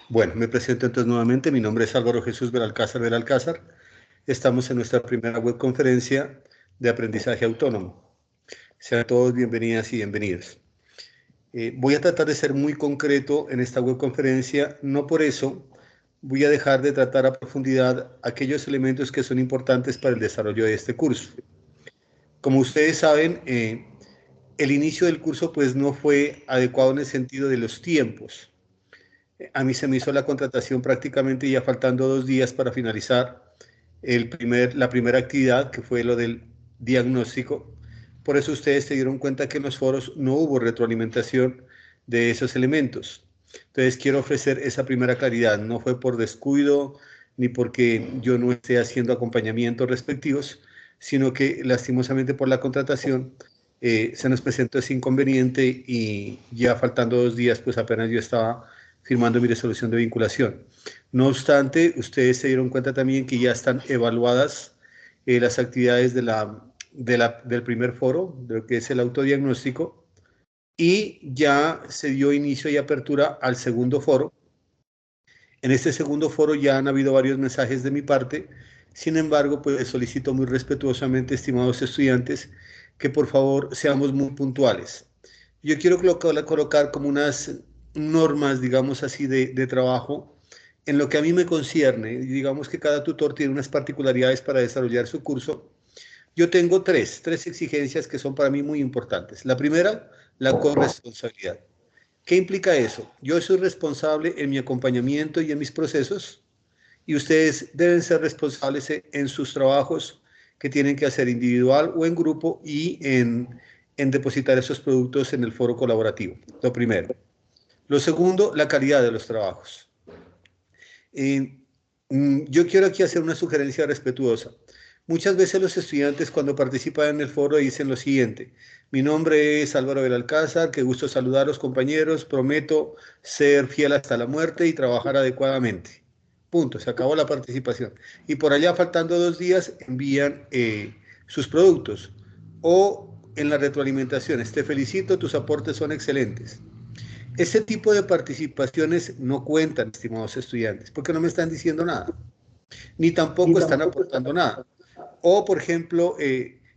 Bueno, me presento entonces nuevamente. Mi nombre es Álvaro Jesús Belalcázar Belalcázar. Estamos en nuestra primera webconferencia de aprendizaje autónomo. Sean todos bienvenidas y bienvenidos. Voy a tratar de ser muy concreto en esta webconferencia. No por eso voy a dejar de tratar a profundidad aquellos elementos que son importantes para el desarrollo de este curso. Como ustedes saben, el inicio del curso pues no fue adecuado en el sentido de los tiempos. A mí se me hizo la contratación prácticamente ya faltando 2 días para finalizar la primera actividad, que fue lo del diagnóstico. Por eso ustedes se dieron cuenta que en los foros no hubo retroalimentación de esos elementos. Entonces quiero ofrecer esa primera claridad. No fue por descuido ni porque yo no esté haciendo acompañamientos respectivos, sino que lastimosamente por la contratación se nos presentó ese inconveniente y ya faltando 2 días, pues apenas yo estaba firmando mi resolución de vinculación. No obstante, ustedes se dieron cuenta también que ya están evaluadas las actividades del primer foro, de lo que es el autodiagnóstico, y ya se dio inicio y apertura al segundo foro. En este segundo foro ya han habido varios mensajes de mi parte. Sin embargo, pues solicito muy respetuosamente, estimados estudiantes, que por favor seamos muy puntuales. Yo quiero colocar como unas normas, digamos así, de trabajo en lo que a mí me concierne. Digamos que cada tutor tiene unas particularidades para desarrollar su curso. Yo tengo tres exigencias que son para mí muy importantes. La primera, la corresponsabilidad. ¿Qué implica eso? Yo soy responsable en mi acompañamiento y en mis procesos, y ustedes deben ser responsables en sus trabajos que tienen que hacer individual o en grupo y en depositar esos productos en el foro colaborativo. Lo primero. Lo segundo, la calidad de los trabajos. Yo quiero aquí hacer una sugerencia respetuosa. Muchas veces los estudiantes cuando participan en el foro dicen lo siguiente: mi nombre es Álvaro Belalcázar, qué gusto saludar a los compañeros, prometo ser fiel hasta la muerte y trabajar adecuadamente. Punto, se acabó la participación. Y por allá, faltando 2 días, envían sus productos. O en las retroalimentaciones: te felicito, tus aportes son excelentes. Ese tipo de participaciones no cuentan, estimados estudiantes, porque no me están diciendo nada, ni tampoco están aportando nada. O, por ejemplo,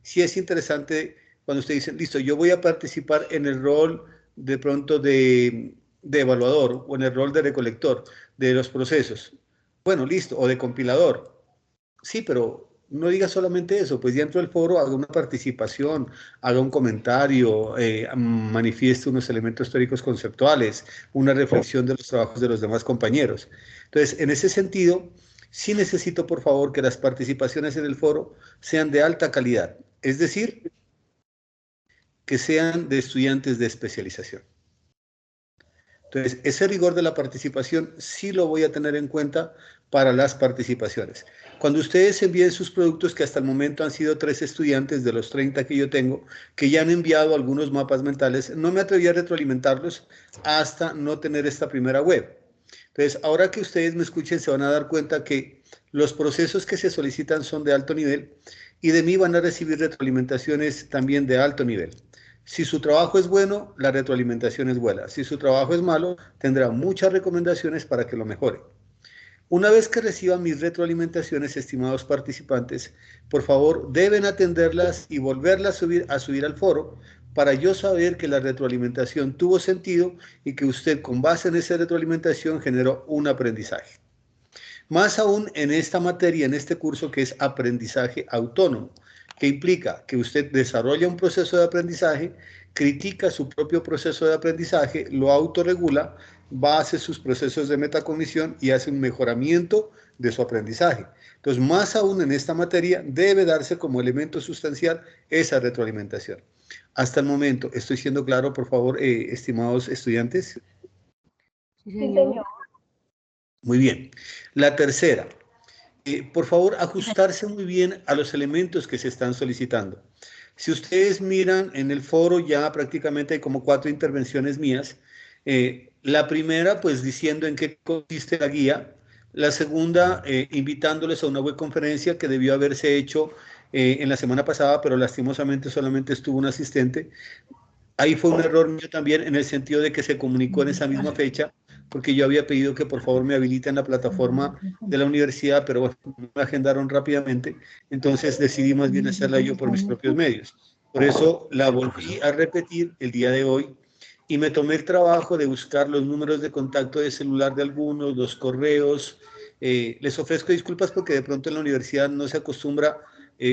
si es interesante cuando ustedes dicen, listo, yo voy a participar en el rol de pronto de evaluador o en el rol de recolector de los procesos. Bueno, listo, o de compilador. Sí, pero no diga solamente eso, pues dentro del foro haga una participación, haga un comentario, manifieste unos elementos teóricos conceptuales, una reflexión de los trabajos de los demás compañeros. Entonces, en ese sentido, sí necesito, por favor, que las participaciones en el foro sean de alta calidad, es decir, que sean de estudiantes de especialización. Entonces, ese rigor de la participación sí lo voy a tener en cuenta para las participaciones. Cuando ustedes envíen sus productos, que hasta el momento han sido 3 estudiantes de los 30 que yo tengo, que ya han enviado algunos mapas mentales, no me atreví a retroalimentarlos hasta no tener esta primera web. Entonces, ahora que ustedes me escuchen, se van a dar cuenta que los procesos que se solicitan son de alto nivel y de mí van a recibir retroalimentaciones también de alto nivel. Si su trabajo es bueno, la retroalimentación es buena. Si su trabajo es malo, tendrá muchas recomendaciones para que lo mejore. Una vez que reciban mis retroalimentaciones, estimados participantes, por favor deben atenderlas y volverlas a subir al foro para yo saber que la retroalimentación tuvo sentido y que usted, con base en esa retroalimentación, generó un aprendizaje. Más aún en esta materia, en este curso que es aprendizaje autónomo, que implica que usted desarrolla un proceso de aprendizaje, critica su propio proceso de aprendizaje, lo autorregula, va a hacer sus procesos de metacognición y hace un mejoramiento de su aprendizaje. Entonces, más aún en esta materia, debe darse como elemento sustancial esa retroalimentación. Hasta el momento, ¿estoy siendo claro, por favor, estimados estudiantes? Sí, señor. Muy bien. La tercera, por favor, ajustarse muy bien a los elementos que se están solicitando. Si ustedes miran en el foro, ya prácticamente hay como 4 intervenciones mías. La primera, pues diciendo en qué consiste la guía. La segunda, invitándoles a una webconferencia que debió haberse hecho en la semana pasada, pero lastimosamente solamente estuvo un asistente. Ahí fue un error mío también en el sentido de que se comunicó en esa misma fecha porque yo había pedido que por favor me habiliten la plataforma de la universidad, pero bueno, me agendaron rápidamente, entonces decidí más bien hacerla yo por mis propios medios. Por eso la volví a repetir el día de hoy y me tomé el trabajo de buscar los números de contacto de celular de algunos, los correos. Les ofrezco disculpas porque de pronto en la universidad no se acostumbra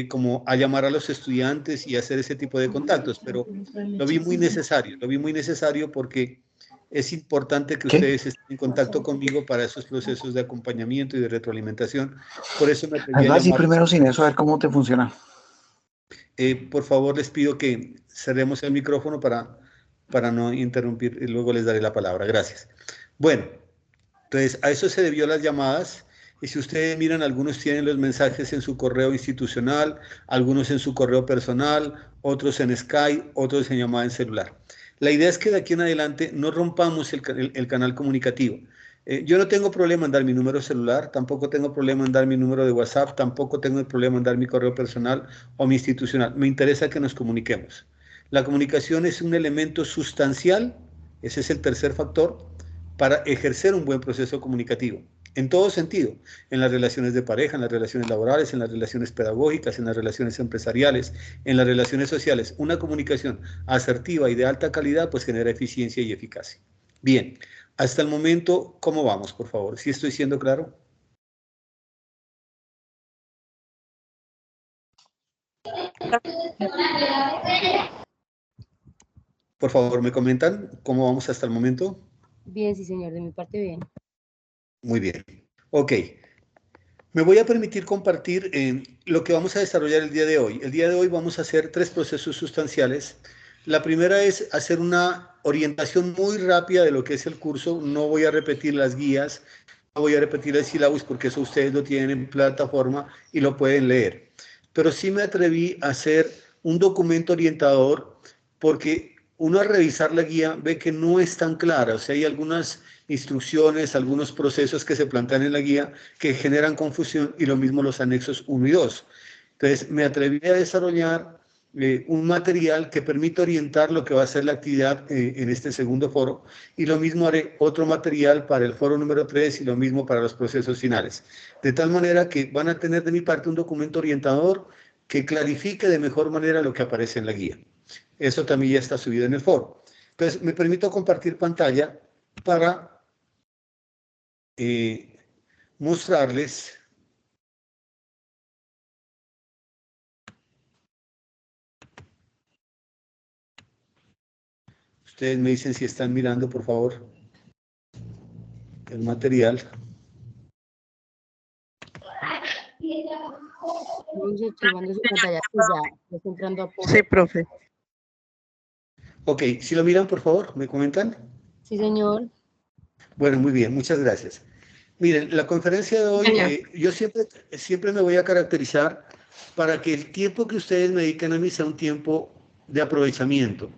como a llamar a los estudiantes y hacer ese tipo de contactos, pero lo vi muy necesario porque es importante que ustedes estén en contacto conmigo para esos procesos de acompañamiento y de retroalimentación. Por eso me atreví a Hazla así llamar. primero sin eso, a ver cómo te funciona. Por favor, les pido que cerremos el micrófono para no interrumpir y luego les daré la palabra. Gracias. Bueno, entonces a eso se debió las llamadas. Y si ustedes miran, algunos tienen los mensajes en su correo institucional, algunos en su correo personal, otros en Skype, otros en llamada en celular. La idea es que de aquí en adelante no rompamos el canal comunicativo. Yo no tengo problema en dar mi número celular, tampoco tengo problema en dar mi número de WhatsApp, tampoco tengo problema en dar mi correo personal o mi institucional. Me interesa que nos comuniquemos. La comunicación es un elemento sustancial, ese es el tercer factor, para ejercer un buen proceso comunicativo. En todo sentido, en las relaciones de pareja, en las relaciones laborales, en las relaciones pedagógicas, en las relaciones empresariales, en las relaciones sociales. Una comunicación asertiva y de alta calidad pues genera eficiencia y eficacia. Bien, hasta el momento, ¿cómo vamos, por favor? ¿Sí estoy siendo claro? Por favor, ¿me comentan cómo vamos hasta el momento? Bien, sí, señor, de mi parte bien. Muy bien. Ok. Me voy a permitir compartir lo que vamos a desarrollar el día de hoy. El día de hoy vamos a hacer 3 procesos sustanciales. La primera es hacer una orientación muy rápida de lo que es el curso. No voy a repetir las guías, no voy a repetir el sílabus porque eso ustedes lo tienen en plataforma y lo pueden leer. Pero sí me atreví a hacer un documento orientador porque uno al revisar la guía ve que no es tan clara. O sea, hay algunas instrucciones, algunos procesos que se plantean en la guía que generan confusión y lo mismo los anexos 1 y 2. Entonces, me atreví a desarrollar un material que permita orientar lo que va a ser la actividad en este segundo foro y lo mismo haré otro material para el foro número 3 y lo mismo para los procesos finales. De tal manera que van a tener de mi parte un documento orientador que clarifique de mejor manera lo que aparece en la guía. Eso también ya está subido en el foro. Entonces, me permito compartir pantalla para mostrarles ustedes me dicen si están mirando por favor el material. Vamos observando su pantalla, pues ya está entrando a poco. Sí, profe. Ok, si lo miran por favor, ¿me comentan? Sí, señor. Bueno, muy bien, muchas gracias. Miren, la conferencia de hoy, yo siempre me voy a caracterizar para que el tiempo que ustedes me dediquen a mí sea un tiempo de aprovechamiento.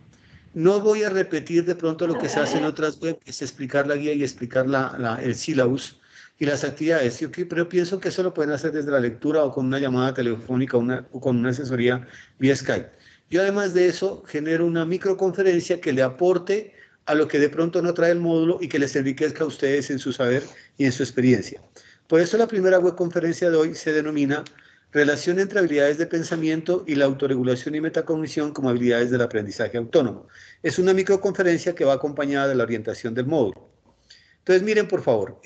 No voy a repetir de pronto lo que se hace en otras web, que es explicar la guía y explicar el sílabus y las actividades. Pero pienso que eso lo pueden hacer desde la lectura o con una llamada telefónica o con una asesoría vía Skype. Yo además de eso genero una microconferencia que le aporte a lo que de pronto no trae el módulo y que les enriquezca a ustedes en su saber y en su experiencia. Por eso la primera webconferencia de hoy se denomina Relación entre habilidades de pensamiento y la autorregulación y metacognición como habilidades del aprendizaje autónomo. Es una microconferencia que va acompañada de la orientación del módulo. Entonces, miren, por favor,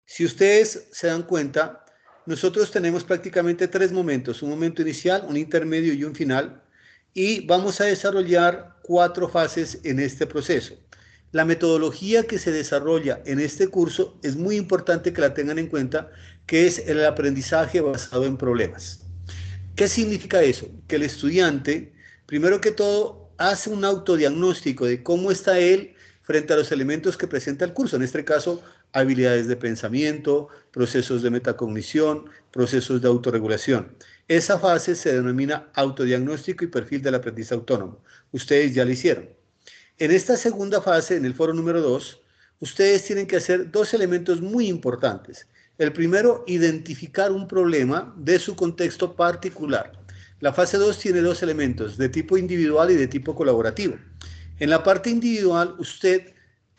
si ustedes se dan cuenta, nosotros tenemos prácticamente 3 momentos, un momento inicial, un intermedio y un final, y vamos a desarrollar 4 fases en este proceso. La metodología que se desarrolla en este curso es muy importante que la tengan en cuenta, que es el aprendizaje basado en problemas. ¿Qué significa eso? Que el estudiante, primero que todo, hace un autodiagnóstico de cómo está él frente a los elementos que presenta el curso. En este caso, habilidades de pensamiento, procesos de metacognición, procesos de autorregulación. Esa fase se denomina autodiagnóstico y perfil del aprendiz autónomo. Ustedes ya lo hicieron. En esta segunda fase, en el foro número 2, ustedes tienen que hacer 2 elementos muy importantes. El primero, identificar un problema de su contexto particular. La fase 2 tiene 2 elementos, de tipo individual y de tipo colaborativo. En la parte individual, usted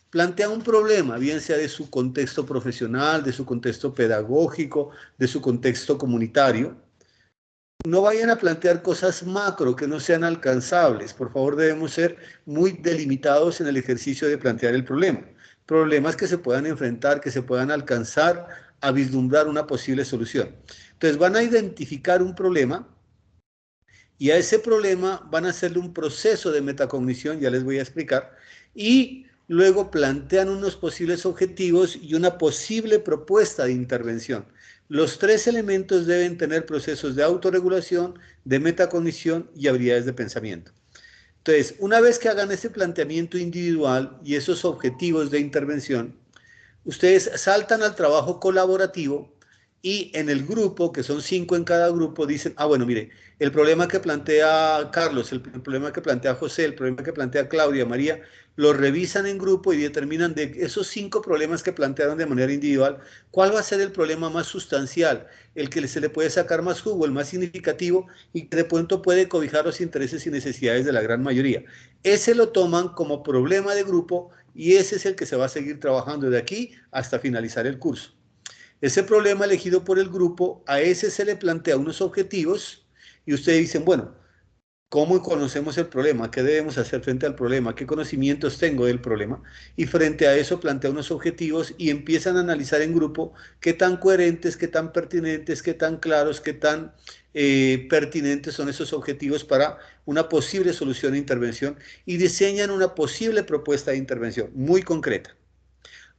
plantea un problema, bien sea de su contexto profesional, de su contexto pedagógico, de su contexto comunitario. No vayan a plantear cosas macro que no sean alcanzables. Por favor, debemos ser muy delimitados en el ejercicio de plantear el problema. Problemas que se puedan enfrentar, que se puedan alcanzar a vislumbrar una posible solución. Entonces, van a identificar un problema y a ese problema van a hacerle un proceso de metacognición, ya les voy a explicar, y luego plantean unos posibles objetivos y una posible propuesta de intervención. Los tres elementos deben tener procesos de autorregulación, de metacognición y habilidades de pensamiento. Entonces, una vez que hagan ese planteamiento individual y esos objetivos de intervención, ustedes saltan al trabajo colaborativo y en el grupo, que son 5 en cada grupo, dicen, bueno, mire, el problema que plantea Carlos, el problema que plantea José, el problema que plantea Claudia, María, lo revisan en grupo y determinan de esos 5 problemas que plantearon de manera individual, cuál va a ser el problema más sustancial, el que se le puede sacar más jugo, el más significativo y que de pronto puede cobijar los intereses y necesidades de la gran mayoría. Ese lo toman como problema de grupo y ese es el que se va a seguir trabajando de aquí hasta finalizar el curso. Ese problema elegido por el grupo, a ese se le plantea unos objetivos y ustedes dicen, bueno, ¿cómo conocemos el problema? ¿Qué debemos hacer frente al problema? ¿Qué conocimientos tengo del problema? Y frente a eso plantea unos objetivos y empiezan a analizar en grupo qué tan coherentes, qué tan pertinentes, qué tan claros, qué tan pertinentes son esos objetivos para una posible solución e intervención y diseñan una posible propuesta de intervención muy concreta.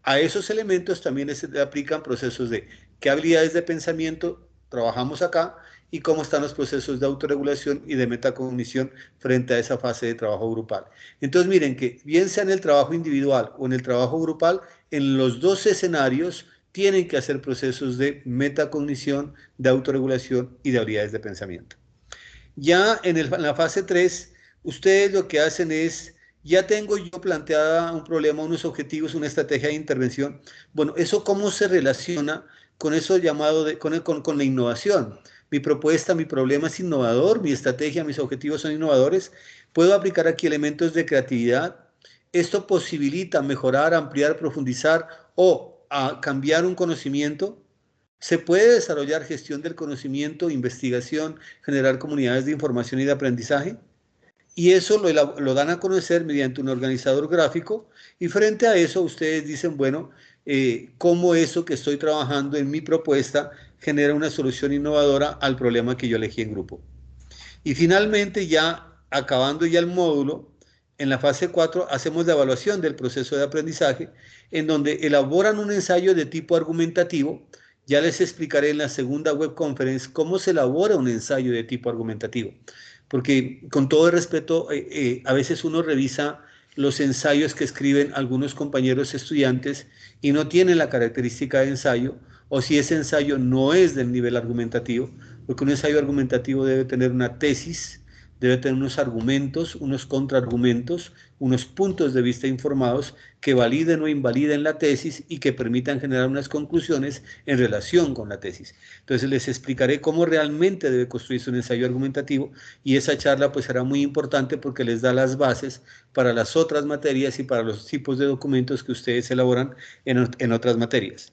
A esos elementos también se le aplican procesos de qué habilidades de pensamiento trabajamos acá y cómo están los procesos de autorregulación y de metacognición frente a esa fase de trabajo grupal. Entonces miren que bien sea en el trabajo individual o en el trabajo grupal, en los dos escenarios tienen que hacer procesos de metacognición, de autorregulación y de habilidades de pensamiento. Ya en la fase 3, ustedes lo que hacen es, ya tengo yo planteada un problema, unos objetivos, una estrategia de intervención. Bueno, ¿eso cómo se relaciona con eso llamado, con la innovación? Mi propuesta, mi problema es innovador, mi estrategia, mis objetivos son innovadores. ¿Puedo aplicar aquí elementos de creatividad? ¿Esto posibilita mejorar, ampliar, profundizar o cambiar un conocimiento? ¿Se puede desarrollar gestión del conocimiento, investigación, generar comunidades de información y de aprendizaje? Y eso lo dan a conocer mediante un organizador gráfico y frente a eso ustedes dicen, bueno, cómo eso que estoy trabajando en mi propuesta genera una solución innovadora al problema que yo elegí en grupo. Y finalmente ya, acabando ya el módulo, en la fase 4 hacemos la evaluación del proceso de aprendizaje en donde elaboran un ensayo de tipo argumentativo. Ya les explicaré en la segunda web conference cómo se elabora un ensayo de tipo argumentativo. Porque con todo el respeto, a veces uno revisa los ensayos que escriben algunos compañeros estudiantes y no tienen la característica de ensayo, o si ese ensayo no es del nivel argumentativo, porque un ensayo argumentativo debe tener una tesis, debe tener unos argumentos, unos contraargumentos, unos puntos de vista informados que validen o invaliden la tesis y que permitan generar unas conclusiones en relación con la tesis. Entonces les explicaré cómo realmente debe construirse un ensayo argumentativo y esa charla pues será muy importante porque les da las bases para las otras materias y para los tipos de documentos que ustedes elaboran en otras materias.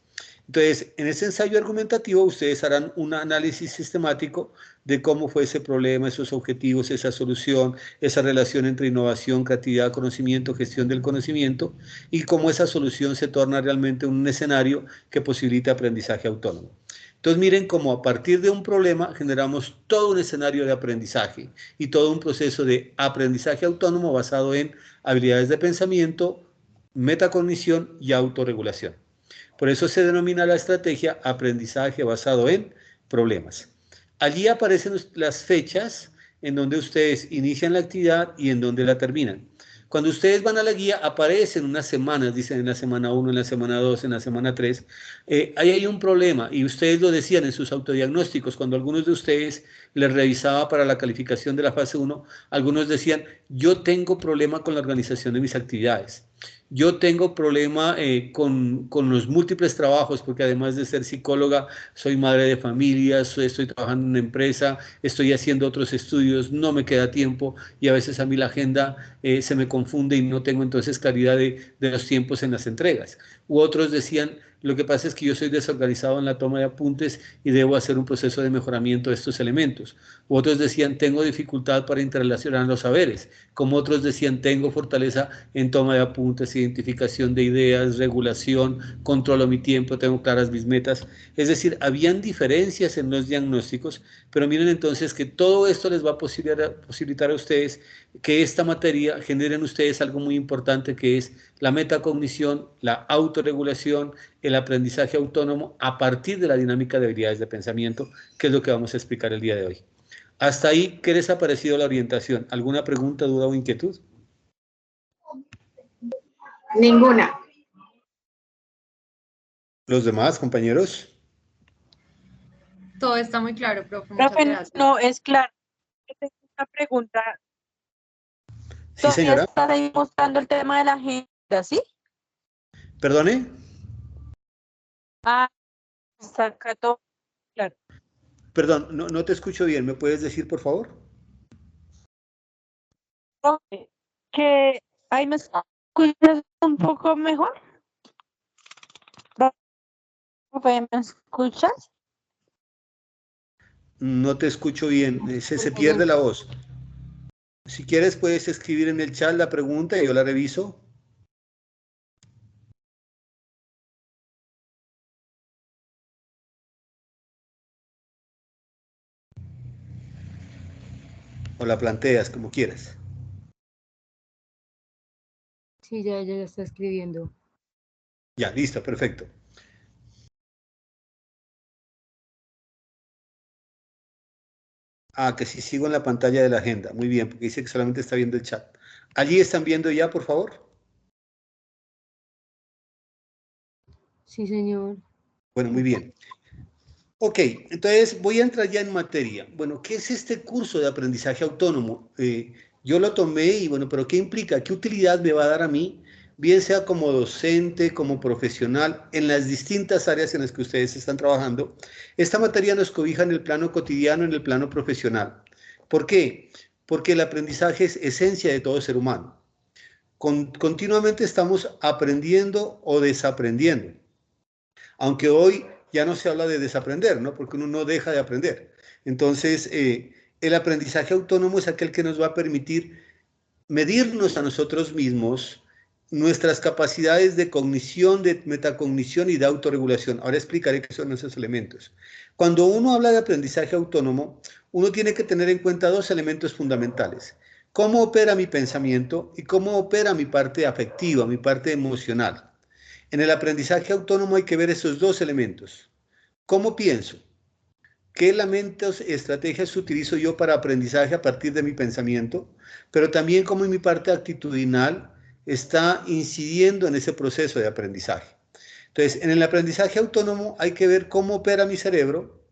Entonces, en ese ensayo argumentativo ustedes harán un análisis sistemático de cómo fue ese problema, esos objetivos, esa solución, esa relación entre innovación, creatividad, conocimiento, gestión del conocimiento y cómo esa solución se torna realmente un escenario que posibilita aprendizaje autónomo. Entonces miren cómo a partir de un problema generamos todo un escenario de aprendizaje y todo un proceso de aprendizaje autónomo basado en habilidades de pensamiento, metacognición y autorregulación. Por eso se denomina la estrategia aprendizaje basado en problemas. Allí aparecen las fechas en donde ustedes inician la actividad y en donde la terminan. Cuando ustedes van a la guía aparecen unas semanas, dicen en la semana 1, en la semana 2, en la semana 3. Ahí hay un problema y ustedes lo decían en sus autodiagnósticos. Cuando algunos de ustedes les revisaba para la calificación de la fase 1, algunos decían, yo tengo problema con la organización de mis actividades. Yo tengo problema con los múltiples trabajos, porque además de ser psicóloga, soy madre de familia, estoy trabajando en una empresa, estoy haciendo otros estudios, no me queda tiempo y a veces a mí la agenda se me confunde y no tengo entonces claridad de los tiempos en las entregas. U otros decían, lo que pasa es que yo soy desorganizado en la toma de apuntes y debo hacer un proceso de mejoramiento de estos elementos. U otros decían, tengo dificultad para interrelacionar los saberes. Como otros decían, tengo fortaleza en toma de apuntes, identificación de ideas, regulación, controlo mi tiempo, tengo claras mis metas. Es decir, habían diferencias en los diagnósticos, pero miren entonces que todo esto les va a posibilitar a ustedes que esta materia genere en ustedes algo muy importante, que es la metacognición, la autorregulación, el aprendizaje autónomo a partir de la dinámica de habilidades de pensamiento, que es lo que vamos a explicar el día de hoy. Hasta ahí, ¿qué les ha parecido la orientación? ¿Alguna pregunta, duda o inquietud? Ninguna. ¿Los demás, compañeros? Todo está muy claro, profe. Muchas Profe, gracias. no, es claro. Tengo una pregunta. Sí, Todavía señora. está ahí mostrando el tema de la agenda, ¿sí? ¿Perdone? Ah, saca todo claro. Perdón, no te escucho bien. ¿Me puedes decir, por favor? Profe, que ahí me escuchas un poco mejor. Profe, ¿me escuchas? No te escucho bien. Se pierde la voz. Si quieres, puedes escribir en el chat la pregunta y yo la reviso. O la planteas, como quieras. Sí, ya está escribiendo. Ya, listo, perfecto. Ah, que sí sigo en la pantalla de la agenda. Muy bien, porque dice que solamente está viendo el chat. ¿Allí están viendo ya, por favor? Sí, señor. Bueno, muy bien. Ok, entonces voy a entrar ya en materia. Bueno, ¿qué es este curso de aprendizaje autónomo? Yo lo tomé y bueno, pero ¿qué implica? ¿Qué utilidad me va a dar a mí? Bien sea como docente, como profesional, en las distintas áreas en las que ustedes están trabajando. Esta materia nos cobija en el plano cotidiano, en el plano profesional. ¿Por qué? Porque el aprendizaje es esencia de todo ser humano. Continuamente estamos aprendiendo o desaprendiendo. Aunque hoy ya no se habla de desaprender, ¿no? Porque uno no deja de aprender. Entonces, el aprendizaje autónomo es aquel que nos va a permitir medirnos a nosotros mismos nuestras capacidades de cognición, de metacognición y de autorregulación. Ahora explicaré qué son esos elementos. Cuando uno habla de aprendizaje autónomo, uno tiene que tener en cuenta dos elementos fundamentales. Cómo opera mi pensamiento y cómo opera mi parte afectiva, mi parte emocional. En el aprendizaje autónomo hay que ver esos dos elementos. ¿Cómo pienso? ¿Qué elementos, estrategias utilizo yo para aprendizaje a partir de mi pensamiento? Pero también cómo en mi parte actitudinal está incidiendo en ese proceso de aprendizaje. Entonces, en el aprendizaje autónomo hay que ver cómo opera mi cerebro,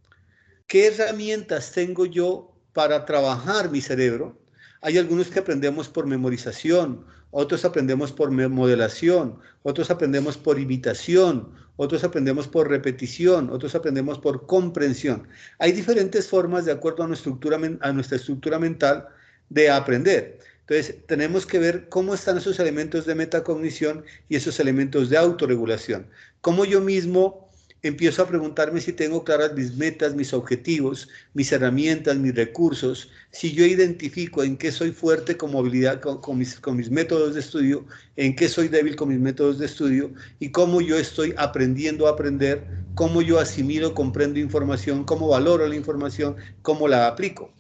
qué herramientas tengo yo para trabajar mi cerebro. Hay algunos que aprendemos por memorización, otros aprendemos por modelación, otros aprendemos por imitación, otros aprendemos por repetición, otros aprendemos por comprensión. Hay diferentes formas de acuerdo a nuestra estructura mental de aprender. Entonces, tenemos que ver cómo están esos elementos de metacognición y esos elementos de autorregulación. Cómo yo mismo empiezo a preguntarme si tengo claras mis metas, mis objetivos, mis herramientas, mis recursos, si yo identifico en qué soy fuerte como habilidad con mis métodos de estudio, en qué soy débil con mis métodos de estudio y cómo yo estoy aprendiendo a aprender, cómo yo asimilo, comprendo información, cómo valoro la información, cómo la aplico.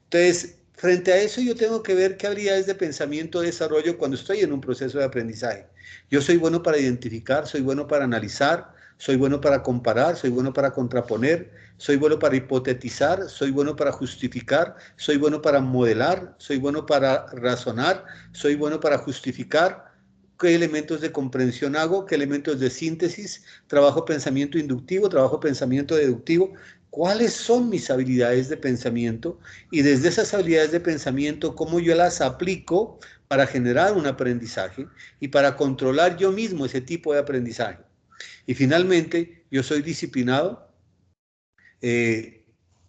Entonces, frente a eso yo tengo que ver qué habilidades de pensamiento desarrollo cuando estoy en un proceso de aprendizaje. Yo soy bueno para identificar, soy bueno para analizar, soy bueno para comparar, soy bueno para contraponer, soy bueno para hipotetizar, soy bueno para justificar, soy bueno para modelar, soy bueno para razonar, soy bueno para justificar. ¿Qué elementos de comprensión hago? ¿Qué elementos de síntesis? Trabajo pensamiento inductivo, trabajo pensamiento deductivo. cuáles son mis habilidades de pensamiento y desde esas habilidades de pensamiento, cómo yo las aplico para generar un aprendizaje y para controlar yo mismo ese tipo de aprendizaje. Y finalmente, yo soy disciplinado,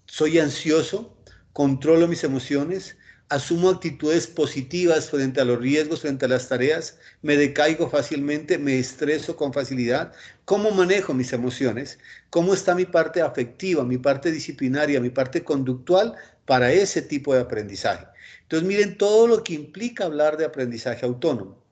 soy ansioso, controlo mis emociones, asumo actitudes positivas frente a los riesgos, frente a las tareas, me decaigo fácilmente, me estreso con facilidad. ¿Cómo manejo mis emociones? ¿Cómo está mi parte afectiva, mi parte disciplinaria, mi parte conductual para ese tipo de aprendizaje? Entonces, miren todo lo que implica hablar de aprendizaje autónomo.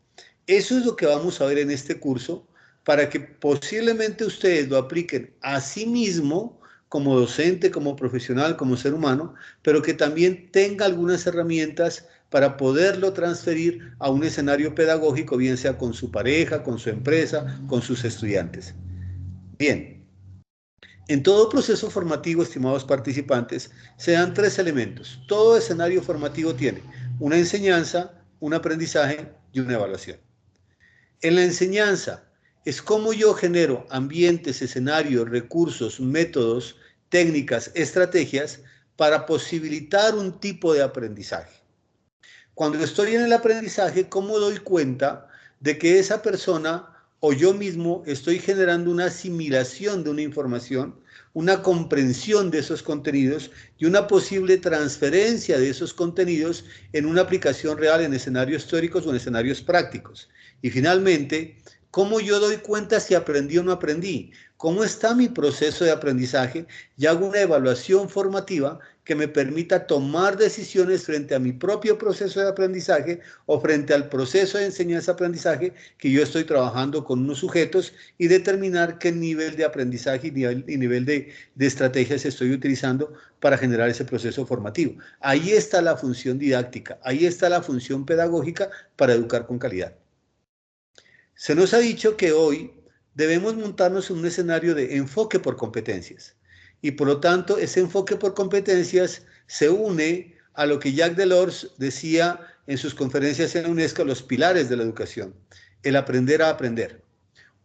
Eso es lo que vamos a ver en este curso para que posiblemente ustedes lo apliquen a sí mismo como docente, como profesional, como ser humano, pero que también tenga algunas herramientas para poderlo transferir a un escenario pedagógico, bien sea con su pareja, con su empresa, con sus estudiantes. Bien, en todo proceso formativo, estimados participantes, se dan 3 elementos. Todo escenario formativo tiene una enseñanza, un aprendizaje y una evaluación. En la enseñanza es cómo yo genero ambientes, escenarios, recursos, métodos, técnicas, estrategias para posibilitar un tipo de aprendizaje. Cuando estoy en el aprendizaje, ¿cómo doy cuenta de que esa persona o yo mismo estoy generando una asimilación de una información, una comprensión de esos contenidos y una posible transferencia de esos contenidos en una aplicación real en escenarios teóricos o en escenarios prácticos? Y finalmente, ¿cómo yo doy cuenta si aprendí o no aprendí? ¿Cómo está mi proceso de aprendizaje? Y hago una evaluación formativa que me permita tomar decisiones frente a mi propio proceso de aprendizaje o frente al proceso de enseñanza-aprendizaje que yo estoy trabajando con unos sujetos y determinar qué nivel de aprendizaje y nivel de estrategias estoy utilizando para generar ese proceso formativo. Ahí está la función didáctica, ahí está la función pedagógica para educar con calidad. Se nos ha dicho que hoy debemos montarnos en un escenario de enfoque por competencias y por lo tanto ese enfoque por competencias se une a lo que Jacques Delors decía en sus conferencias en la UNESCO, los pilares de la educación, el aprender a aprender.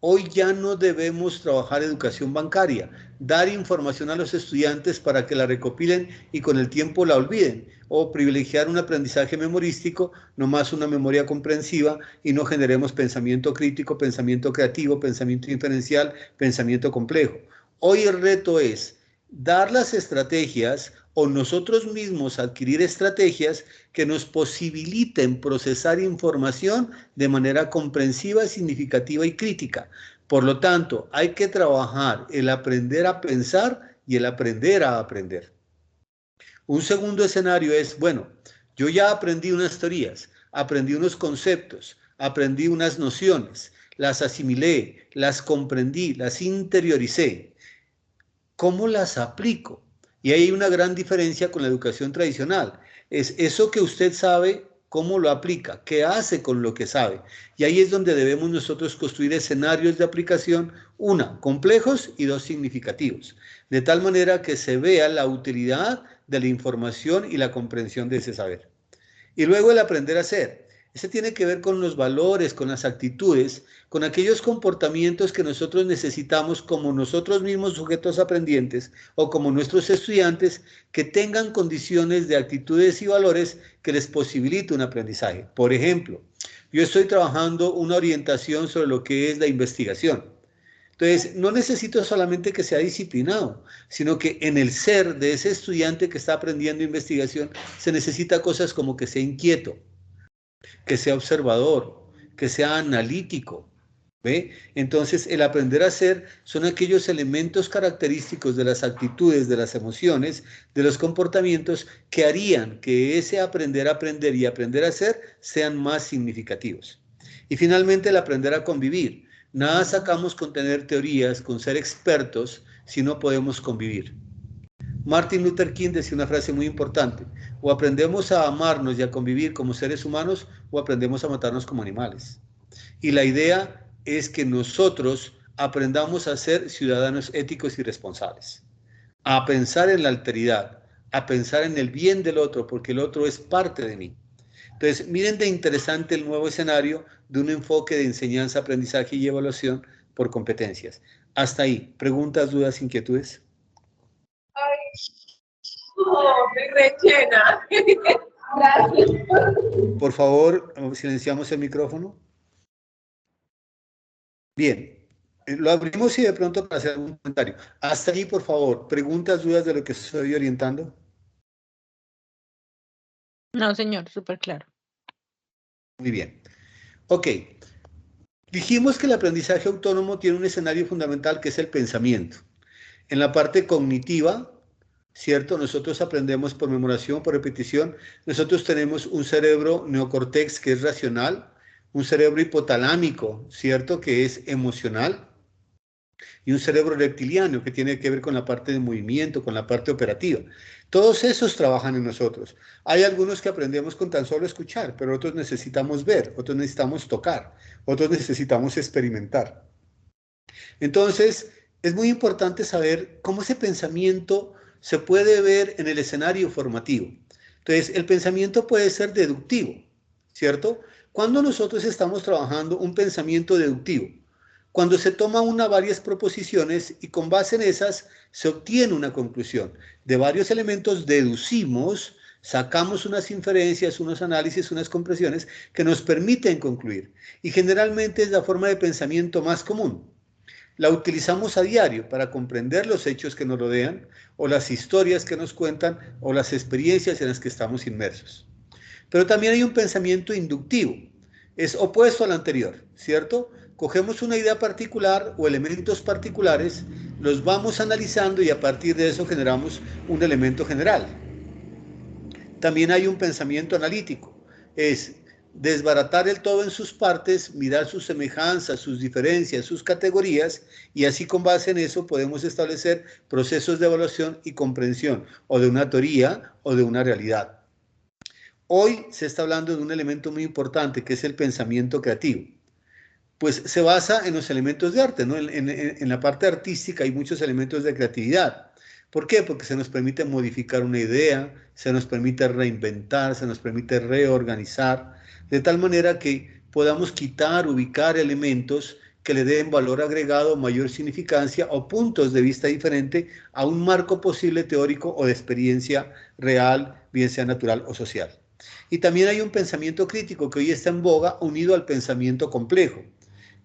Hoy ya no debemos trabajar educación bancaria, dar información a los estudiantes para que la recopilen y con el tiempo la olviden, o privilegiar un aprendizaje memorístico, no más una memoria comprensiva, y no generemos pensamiento crítico, pensamiento creativo, pensamiento inferencial, pensamiento complejo. Hoy el reto es dar las estrategias o nosotros mismos adquirir estrategias que nos posibiliten procesar información de manera comprensiva, significativa y crítica. Por lo tanto, hay que trabajar el aprender a pensar y el aprender a aprender. Un segundo escenario es, bueno, yo ya aprendí unas teorías, aprendí unos conceptos, aprendí unas nociones, las asimilé, las comprendí, las interioricé. ¿Cómo las aplico? Y hay una gran diferencia con la educación tradicional. Es eso que usted sabe, cómo lo aplica, qué hace con lo que sabe. Y ahí es donde debemos nosotros construir escenarios de aplicación, una, complejos y dos, significativos. De tal manera que se vea la utilidad de la información y la comprensión de ese saber. Y luego el aprender a hacer. Ese tiene que ver con los valores, con las actitudes, con aquellos comportamientos que nosotros necesitamos como nosotros mismos sujetos aprendientes o como nuestros estudiantes que tengan condiciones de actitudes y valores que les posibilite un aprendizaje. Por ejemplo, yo estoy trabajando una orientación sobre lo que es la investigación. Entonces, no necesito solamente que sea disciplinado, sino que en el ser de ese estudiante que está aprendiendo investigación se necesita cosas como que sea inquieto, que sea observador, que sea analítico. ¿Ve? Entonces, el aprender a hacer son aquellos elementos característicos de las actitudes, de las emociones, de los comportamientos que harían que ese aprender a aprender y aprender a hacer sean más significativos. Y finalmente, el aprender a convivir. Nada sacamos con tener teorías, con ser expertos, si no podemos convivir. Martin Luther King decía una frase muy importante: o aprendemos a amarnos y a convivir como seres humanos, o aprendemos a matarnos como animales. Y la idea es que nosotros aprendamos a ser ciudadanos éticos y responsables, a pensar en la alteridad, a pensar en el bien del otro, porque el otro es parte de mí. Entonces, miren de interesante el nuevo escenario de un enfoque de enseñanza, aprendizaje y evaluación por competencias. Hasta ahí, ¿preguntas, dudas, inquietudes? me rellena. Gracias. Por favor, silenciamos el micrófono. Bien, lo abrimos y de pronto para hacer algún comentario. Hasta allí, por favor, preguntas, dudas de lo que estoy orientando. No, señor, súper claro. Muy bien. Ok. Dijimos que el aprendizaje autónomo tiene un escenario fundamental que es el pensamiento. En la parte cognitiva, ¿cierto? Nosotros aprendemos por memoración, por repetición. Nosotros tenemos un cerebro neocortex que es racional, un cerebro hipotalámico, ¿cierto? Que es emocional, y un cerebro reptiliano que tiene que ver con la parte de movimiento, con la parte operativa. Todos esos trabajan en nosotros. Hay algunos que aprendemos con tan solo escuchar, pero otros necesitamos ver, otros necesitamos tocar, otros necesitamos experimentar. Entonces, es muy importante saber cómo ese pensamiento se puede ver en el escenario formativo. Entonces, el pensamiento puede ser deductivo, ¿cierto? Cuando nosotros estamos trabajando un pensamiento deductivo, cuando se toma una varias proposiciones y con base en esas se obtiene una conclusión. De varios elementos deducimos, sacamos unas inferencias, unos análisis, unas compresiones que nos permiten concluir. Y generalmente es la forma de pensamiento más común. La utilizamos a diario para comprender los hechos que nos rodean o las historias que nos cuentan o las experiencias en las que estamos inmersos. Pero también hay un pensamiento inductivo. Es opuesto al anterior, ¿cierto? Cogemos una idea particular o elementos particulares, los vamos analizando y a partir de eso generamos un elemento general. También hay un pensamiento analítico. Es desbaratar el todo en sus partes, mirar sus semejanzas, sus diferencias, sus categorías, y así con base en eso podemos establecer procesos de evaluación y comprensión, o de una teoría o de una realidad. Hoy se está hablando de un elemento muy importante que es el pensamiento creativo. Pues se basa en los elementos de arte, ¿no? En la parte artística hay muchos elementos de creatividad. ¿Por qué? Porque se nos permite modificar una idea, se nos permite reinventar, se nos permite reorganizar, de tal manera que podamos quitar, ubicar elementos que le den valor agregado, mayor significancia o puntos de vista diferente a un marco posible teórico o de experiencia real, bien sea natural o social. Y también hay un pensamiento crítico que hoy está en boga unido al pensamiento complejo,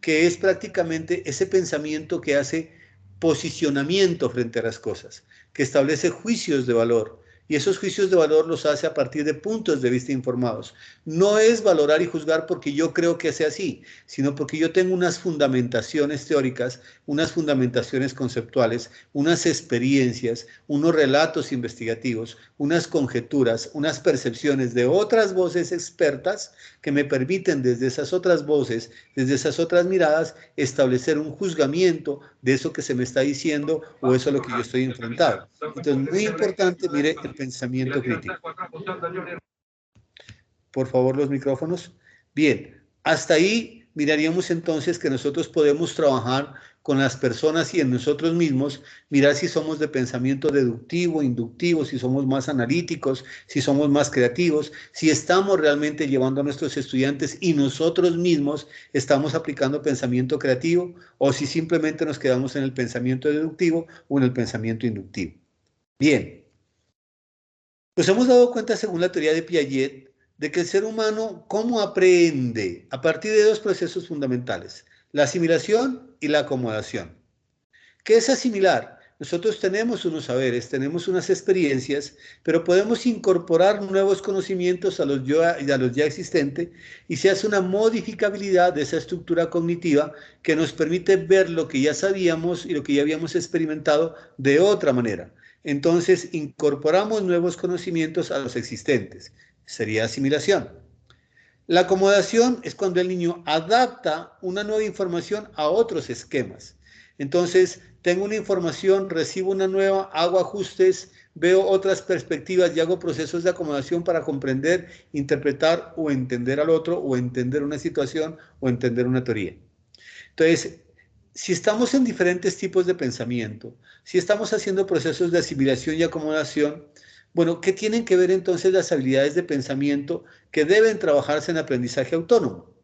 que es prácticamente ese pensamiento que hace posicionamiento frente a las cosas, que establece juicios de valor, y esos juicios de valor los hace a partir de puntos de vista informados. No es valorar y juzgar porque yo creo que sea así, sino porque yo tengo unas fundamentaciones teóricas, unas fundamentaciones conceptuales, unas experiencias, unos relatos investigativos, unas conjeturas, unas percepciones de otras voces expertas que me permiten desde esas otras voces, desde esas otras miradas, establecer un juzgamiento de eso que se me está diciendo o eso a lo que yo estoy enfrentado. Entonces, muy importante, mire, el pensamiento crítico. Por favor, los micrófonos. Bien, hasta ahí miraríamos entonces que nosotros podemos trabajar con las personas y en nosotros mismos, mirar si somos de pensamiento deductivo, inductivo, si somos más analíticos, si somos más creativos, si estamos realmente llevando a nuestros estudiantes y nosotros mismos estamos aplicando pensamiento creativo o si simplemente nos quedamos en el pensamiento deductivo o en el pensamiento inductivo. Bien, nos hemos dado cuenta, según la teoría de Piaget, de que el ser humano, ¿cómo aprende? A partir de dos procesos fundamentales, la asimilación y la acomodación. ¿Qué es asimilar? Nosotros tenemos unos saberes, tenemos unas experiencias, pero podemos incorporar nuevos conocimientos a los ya existentes y se hace una modificabilidad de esa estructura cognitiva que nos permite ver lo que ya sabíamos y lo que ya habíamos experimentado de otra manera. Entonces, incorporamos nuevos conocimientos a los existentes. Sería asimilación. La acomodación es cuando el niño adapta una nueva información a otros esquemas. Entonces, tengo una información, recibo una nueva, hago ajustes, veo otras perspectivas y hago procesos de acomodación para comprender, interpretar o entender al otro, o entender una situación o entender una teoría. Entonces, si estamos en diferentes tipos de pensamiento, si estamos haciendo procesos de asimilación y acomodación, bueno, ¿qué tienen que ver entonces las habilidades de pensamiento que deben trabajarse en aprendizaje autónomo?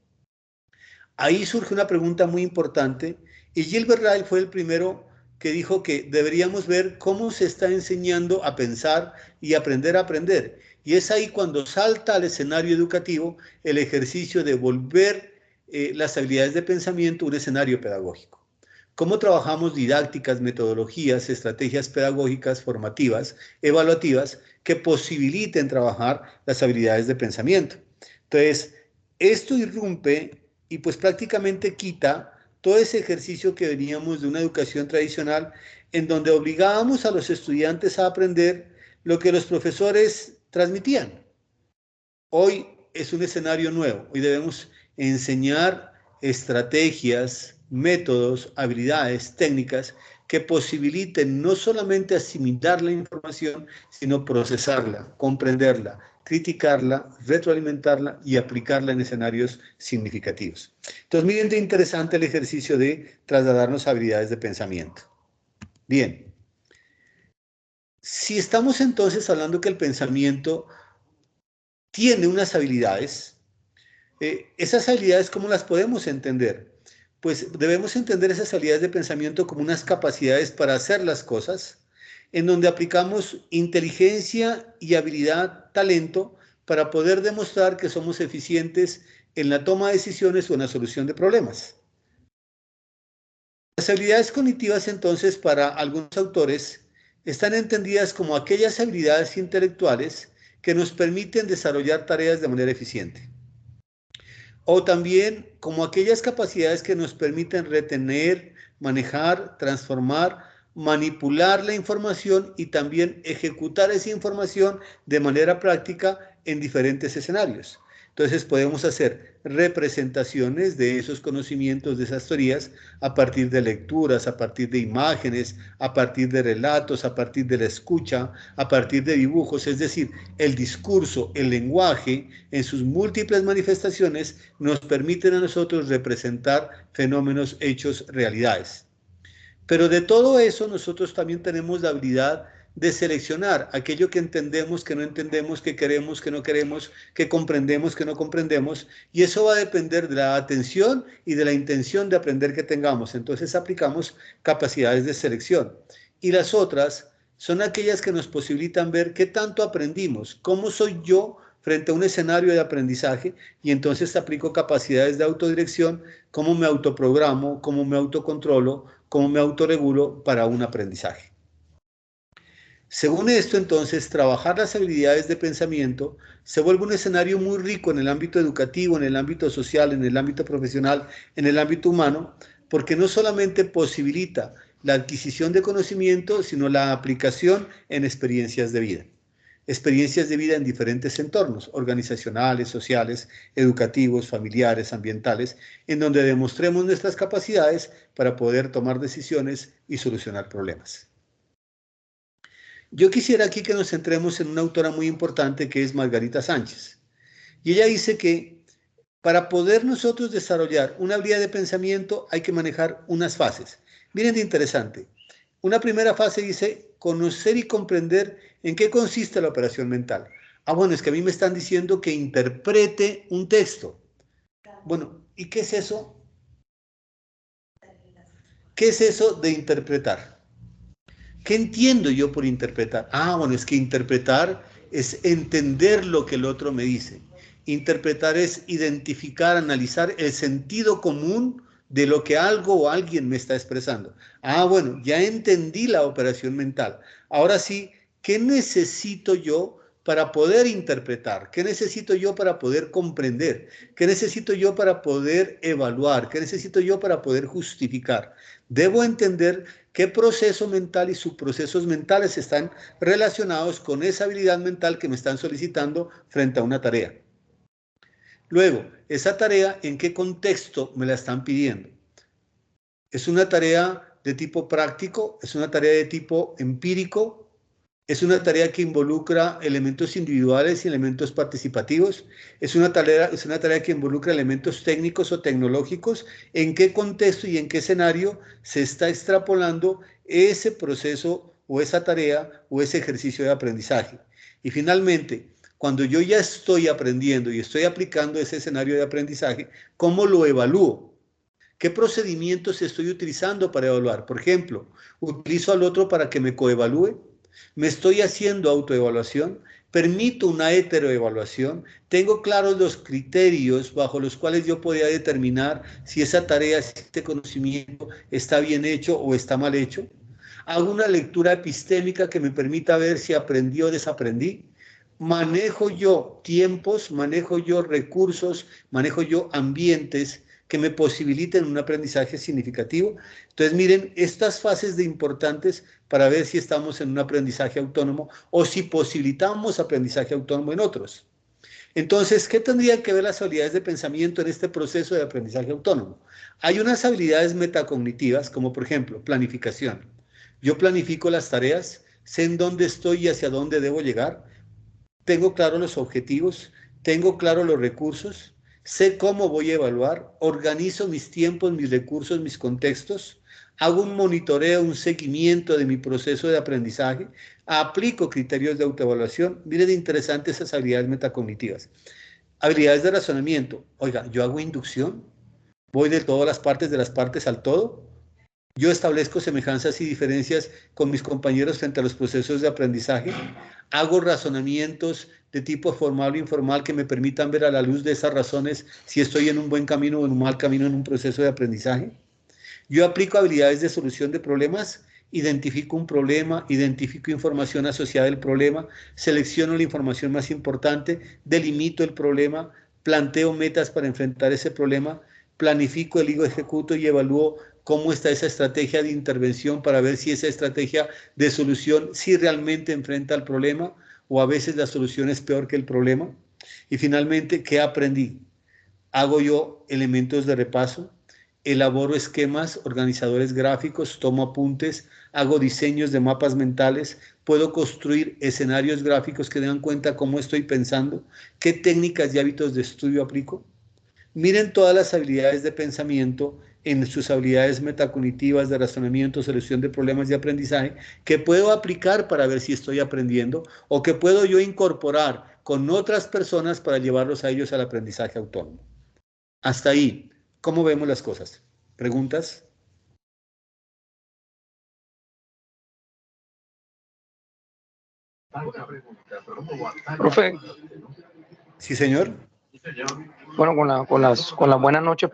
Ahí surge una pregunta muy importante y Gilbert Ryle fue el primero que dijo que deberíamos ver cómo se está enseñando a pensar y aprender a aprender. Y es ahí cuando salta al escenario educativo el ejercicio de volver las habilidades de pensamiento un escenario pedagógico. ¿Cómo trabajamos didácticas, metodologías, estrategias pedagógicas, formativas, evaluativas, que posibiliten trabajar las habilidades de pensamiento? Entonces, esto irrumpe y pues prácticamente quita todo ese ejercicio que veníamos de una educación tradicional en donde obligábamos a los estudiantes a aprender lo que los profesores transmitían. Hoy es un escenario nuevo. Hoy debemos enseñar estrategias, métodos, habilidades, técnicas que posibiliten no solamente asimilar la información, sino procesarla, comprenderla, criticarla, retroalimentarla y aplicarla en escenarios significativos. Entonces, miren qué interesante el ejercicio de trasladarnos a habilidades de pensamiento. Bien. Si estamos entonces hablando que el pensamiento tiene unas habilidades, esas habilidades, ¿cómo las podemos entender? Pues debemos entender esas habilidades de pensamiento como unas capacidades para hacer las cosas, en donde aplicamos inteligencia y habilidad, talento, para poder demostrar que somos eficientes en la toma de decisiones o en la solución de problemas. Las habilidades cognitivas, entonces, para algunos autores, están entendidas como aquellas habilidades intelectuales que nos permiten desarrollar tareas de manera eficiente. O también como aquellas capacidades que nos permiten retener, manejar, transformar, manipular la información y también ejecutar esa información de manera práctica en diferentes escenarios. Entonces podemos hacer representaciones de esos conocimientos, de esas teorías, a partir de lecturas, a partir de imágenes, a partir de relatos, a partir de la escucha, a partir de dibujos. Es decir, el discurso, el lenguaje, en sus múltiples manifestaciones, nos permiten a nosotros representar fenómenos, hechos, realidades. Pero de todo eso nosotros también tenemos la habilidad de seleccionar aquello que entendemos, que no entendemos, que queremos, que no queremos, que comprendemos, que no comprendemos, y eso va a depender de la atención y de la intención de aprender que tengamos. Entonces aplicamos capacidades de selección. Y las otras son aquellas que nos posibilitan ver qué tanto aprendimos, cómo soy yo frente a un escenario de aprendizaje, y entonces aplico capacidades de autodirección, cómo me autoprogramo, cómo me autocontrolo, cómo me autorregulo para un aprendizaje. Según esto, entonces, trabajar las habilidades de pensamiento se vuelve un escenario muy rico en el ámbito educativo, en el ámbito social, en el ámbito profesional, en el ámbito humano, porque no solamente posibilita la adquisición de conocimiento, sino la aplicación en experiencias de vida. Experiencias de vida en diferentes entornos, organizacionales, sociales, educativos, familiares, ambientales, en donde demostremos nuestras capacidades para poder tomar decisiones y solucionar problemas. Yo quisiera aquí que nos centremos en una autora muy importante que es Margarita Sánchez. Y ella dice que para poder nosotros desarrollar una habilidad de pensamiento hay que manejar unas fases. Miren de interesante. Una primera fase dice conocer y comprender en qué consiste la operación mental. Ah, bueno, es que a mí me están diciendo que interprete un texto. Bueno, ¿y qué es eso? ¿Qué es eso de interpretar? ¿Qué entiendo yo por interpretar? Ah, bueno, es que interpretar es entender lo que el otro me dice. Interpretar es identificar, analizar el sentido común de lo que algo o alguien me está expresando. Ah, bueno, ya entendí la operación mental. Ahora sí, ¿qué necesito yo para poder interpretar? ¿Qué necesito yo para poder comprender? ¿Qué necesito yo para poder evaluar? ¿Qué necesito yo para poder justificar? Debo entender qué proceso mental y subprocesos mentales están relacionados con esa habilidad mental que me están solicitando frente a una tarea. Luego, esa tarea, ¿en qué contexto me la están pidiendo? ¿Es una tarea de tipo práctico? ¿Es una tarea de tipo empírico? ¿Es una tarea que involucra elementos individuales y elementos participativos? ¿Es una tarea que involucra elementos técnicos o tecnológicos? ¿En qué contexto y en qué escenario se está extrapolando ese proceso o esa tarea o ese ejercicio de aprendizaje? Y finalmente, cuando yo ya estoy aprendiendo y estoy aplicando ese escenario de aprendizaje, ¿cómo lo evalúo? ¿Qué procedimientos estoy utilizando para evaluar? Por ejemplo, ¿utilizo al otro para que me coevalúe? ¿Me estoy haciendo autoevaluación? ¿Permito una heteroevaluación? ¿Tengo claros los criterios bajo los cuales yo podría determinar si esa tarea, si este conocimiento está bien hecho o está mal hecho? ¿Hago una lectura epistémica que me permita ver si aprendí o desaprendí? ¿Manejo yo tiempos, manejo yo recursos, manejo yo ambientes que me posibiliten un aprendizaje significativo? Entonces, miren, estas fases de importantes para ver si estamos en un aprendizaje autónomo o si posibilitamos aprendizaje autónomo en otros. Entonces, ¿qué tendrían que ver las habilidades de pensamiento en este proceso de aprendizaje autónomo? Hay unas habilidades metacognitivas, como por ejemplo, planificación. Yo planifico las tareas, sé en dónde estoy y hacia dónde debo llegar, tengo claros los objetivos, tengo claros los recursos, sé cómo voy a evaluar, organizo mis tiempos, mis recursos, mis contextos, hago un monitoreo, un seguimiento de mi proceso de aprendizaje, aplico criterios de autoevaluación. Miren, interesantes esas habilidades metacognitivas. Habilidades de razonamiento. Oiga, yo hago inducción, voy de todas las partes, de las partes al todo. Yo establezco semejanzas y diferencias con mis compañeros frente a los procesos de aprendizaje. Hago razonamientos de tipo formal o informal que me permitan ver a la luz de esas razones si estoy en un buen camino o en un mal camino en un proceso de aprendizaje. Yo aplico habilidades de solución de problemas, identifico un problema, identifico información asociada al problema, selecciono la información más importante, delimito el problema, planteo metas para enfrentar ese problema, planifico, elijo, ejecuto y evalúo cómo está esa estrategia de intervención para ver si esa estrategia de solución sí realmente enfrenta el problema o a veces la solución es peor que el problema. Y finalmente, ¿qué aprendí? Hago yo elementos de repaso, elaboro esquemas, organizadores gráficos, tomo apuntes, hago diseños de mapas mentales, puedo construir escenarios gráficos que den cuenta cómo estoy pensando, qué técnicas y hábitos de estudio aplico. Miren todas las habilidades de pensamiento en sus habilidades metacognitivas de razonamiento, solución de problemas y aprendizaje que puedo aplicar para ver si estoy aprendiendo o que puedo yo incorporar con otras personas para llevarlos a ellos al aprendizaje autónomo. Hasta ahí, ¿cómo vemos las cosas? ¿Preguntas? Profe, Sí, señor. bueno, con las buenas noches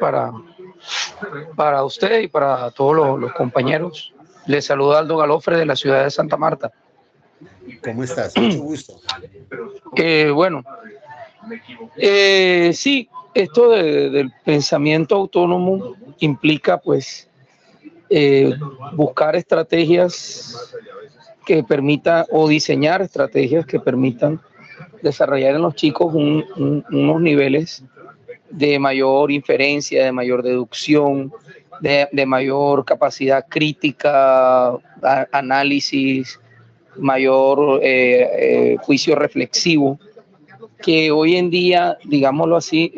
para usted y para todos los compañeros. Les saluda Aldo Galofre de la ciudad de Santa Marta. ¿Cómo estás? Mucho gusto. Bueno, sí, esto del pensamiento autónomo implica pues buscar estrategias que permitan o diseñar estrategias que permitan desarrollar en los chicos unos niveles de mayor inferencia, de mayor deducción, de mayor capacidad crítica, análisis, mayor juicio reflexivo, que hoy en día, digámoslo así,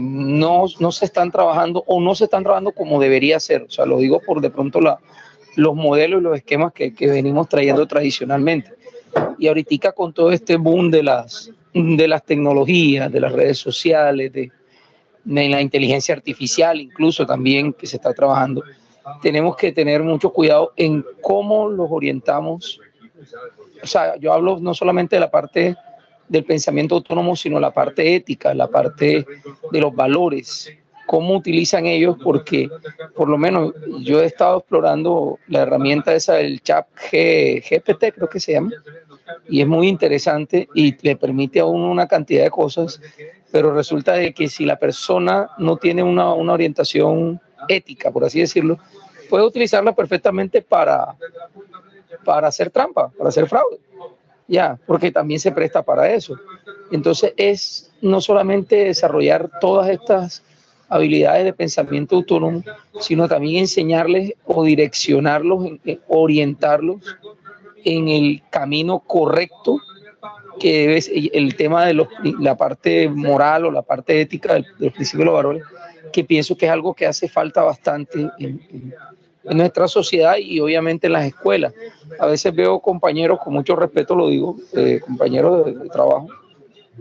no se están trabajando o no se están trabajando como debería ser. O sea, lo digo por de pronto los modelos y los esquemas que venimos trayendo tradicionalmente. Y ahorita con todo este boom de las tecnologías, de las redes sociales, de la inteligencia artificial incluso también que se está trabajando, tenemos que tener mucho cuidado en cómo los orientamos. O sea, yo hablo no solamente de la parte del pensamiento autónomo, sino la parte ética, la parte de los valores, cómo utilizan ellos, porque por lo menos yo he estado explorando la herramienta esa del chat GPT, creo que se llama, y es muy interesante y le permite a uno una cantidad de cosas, pero resulta de que si la persona no tiene una orientación ética, por así decirlo, puede utilizarla perfectamente para hacer trampa, para hacer fraude. Ya, porque también se presta para eso. Entonces es no solamente desarrollar todas estas habilidades de pensamiento autónomo, sino también enseñarles o direccionarlos, orientarlos en el camino correcto, que es el tema de la parte moral o la parte ética del principio de los valores, que pienso que es algo que hace falta bastante en nuestra sociedad y obviamente en las escuelas. A veces veo compañeros, con mucho respeto lo digo, compañeros de trabajo,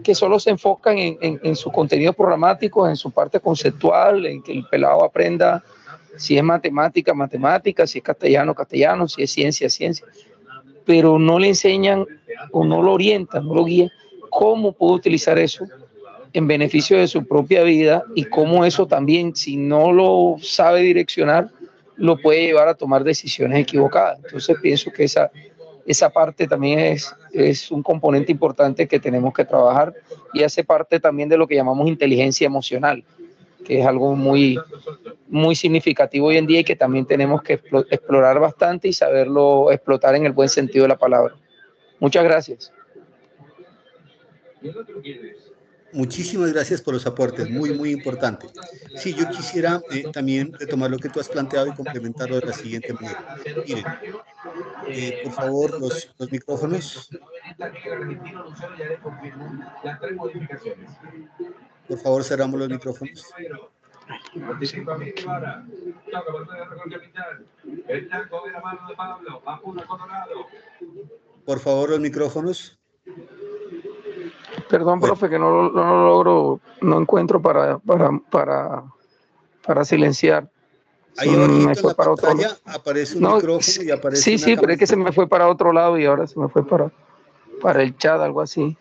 que solo se enfocan en su contenido programático, en su parte conceptual, en que el pelado aprenda si es matemática, matemática, si es castellano, castellano, si es ciencia, ciencia, pero no le enseñan o no lo orientan, no lo guían cómo puede utilizar eso en beneficio de su propia vida y cómo eso también, si no lo sabe direccionar, lo puede llevar a tomar decisiones equivocadas. Entonces pienso que esa parte también es un componente importante que tenemos que trabajar y hace parte también de lo que llamamos inteligencia emocional, que es algo muy, muy significativo hoy en día y que también tenemos que explorar bastante y saberlo explotar en el buen sentido de la palabra. Muchas gracias. Muchísimas gracias por los aportes, muy, muy importante. Sí, yo quisiera también retomar lo que tú has planteado y complementarlo de la siguiente manera. Miren, por favor, los micrófonos. Por favor, cerramos los micrófonos. Por favor, los micrófonos. Perdón, Bueno. profe, que no lo logro, no encuentro para silenciar. Ahí Me abajito en fue la para otro pantalla lado. aparece un No, micrófono y aparece sí, una sí, pero es que camarita. se me fue para otro lado y ahora se me fue para el chat, algo así.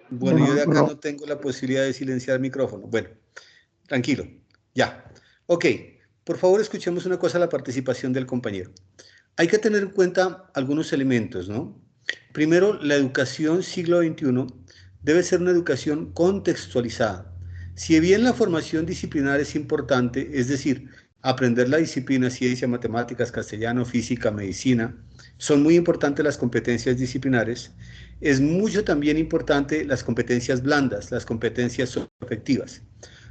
Bueno, yo de acá no tengo la posibilidad de silenciar el micrófono. Bueno, tranquilo, ya. Ok, por favor escuchemos una cosa, la participación del compañero. Hay que tener en cuenta algunos elementos, ¿no? Primero, la educación siglo XXI debe ser una educación contextualizada. Si bien la formación disciplinar es importante, es decir, aprender la disciplina, ciencia, matemáticas, castellano, física, medicina, son muy importantes las competencias disciplinares, es mucho también importante las competencias blandas, las competencias afectivas,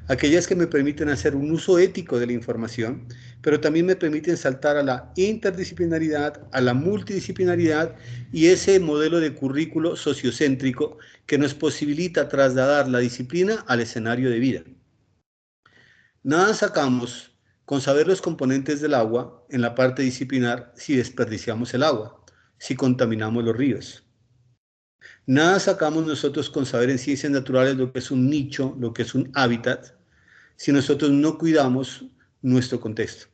aquellas que me permiten hacer un uso ético de la información, pero también me permiten saltar a la interdisciplinaridad, a la multidisciplinaridad y ese modelo de currículo sociocéntrico que nos posibilita trasladar la disciplina al escenario de vida. Nada sacamos con saber los componentes del agua en la parte disciplinar si desperdiciamos el agua, si contaminamos los ríos. Nada sacamos nosotros con saber en ciencias naturales lo que es un nicho, lo que es un hábitat, si nosotros no cuidamos nuestro contexto.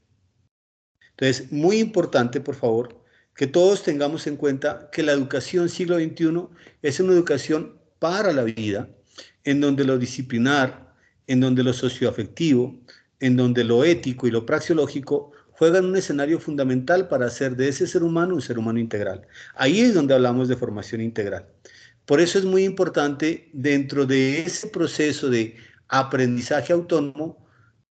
Entonces, muy importante, por favor, que todos tengamos en cuenta que la educación siglo XXI es una educación para la vida, en donde lo disciplinar, en donde lo socioafectivo, en donde lo ético y lo praxeológico juegan un escenario fundamental para hacer de ese ser humano un ser humano integral. Ahí es donde hablamos de formación integral. Por eso es muy importante, dentro de ese proceso de aprendizaje autónomo,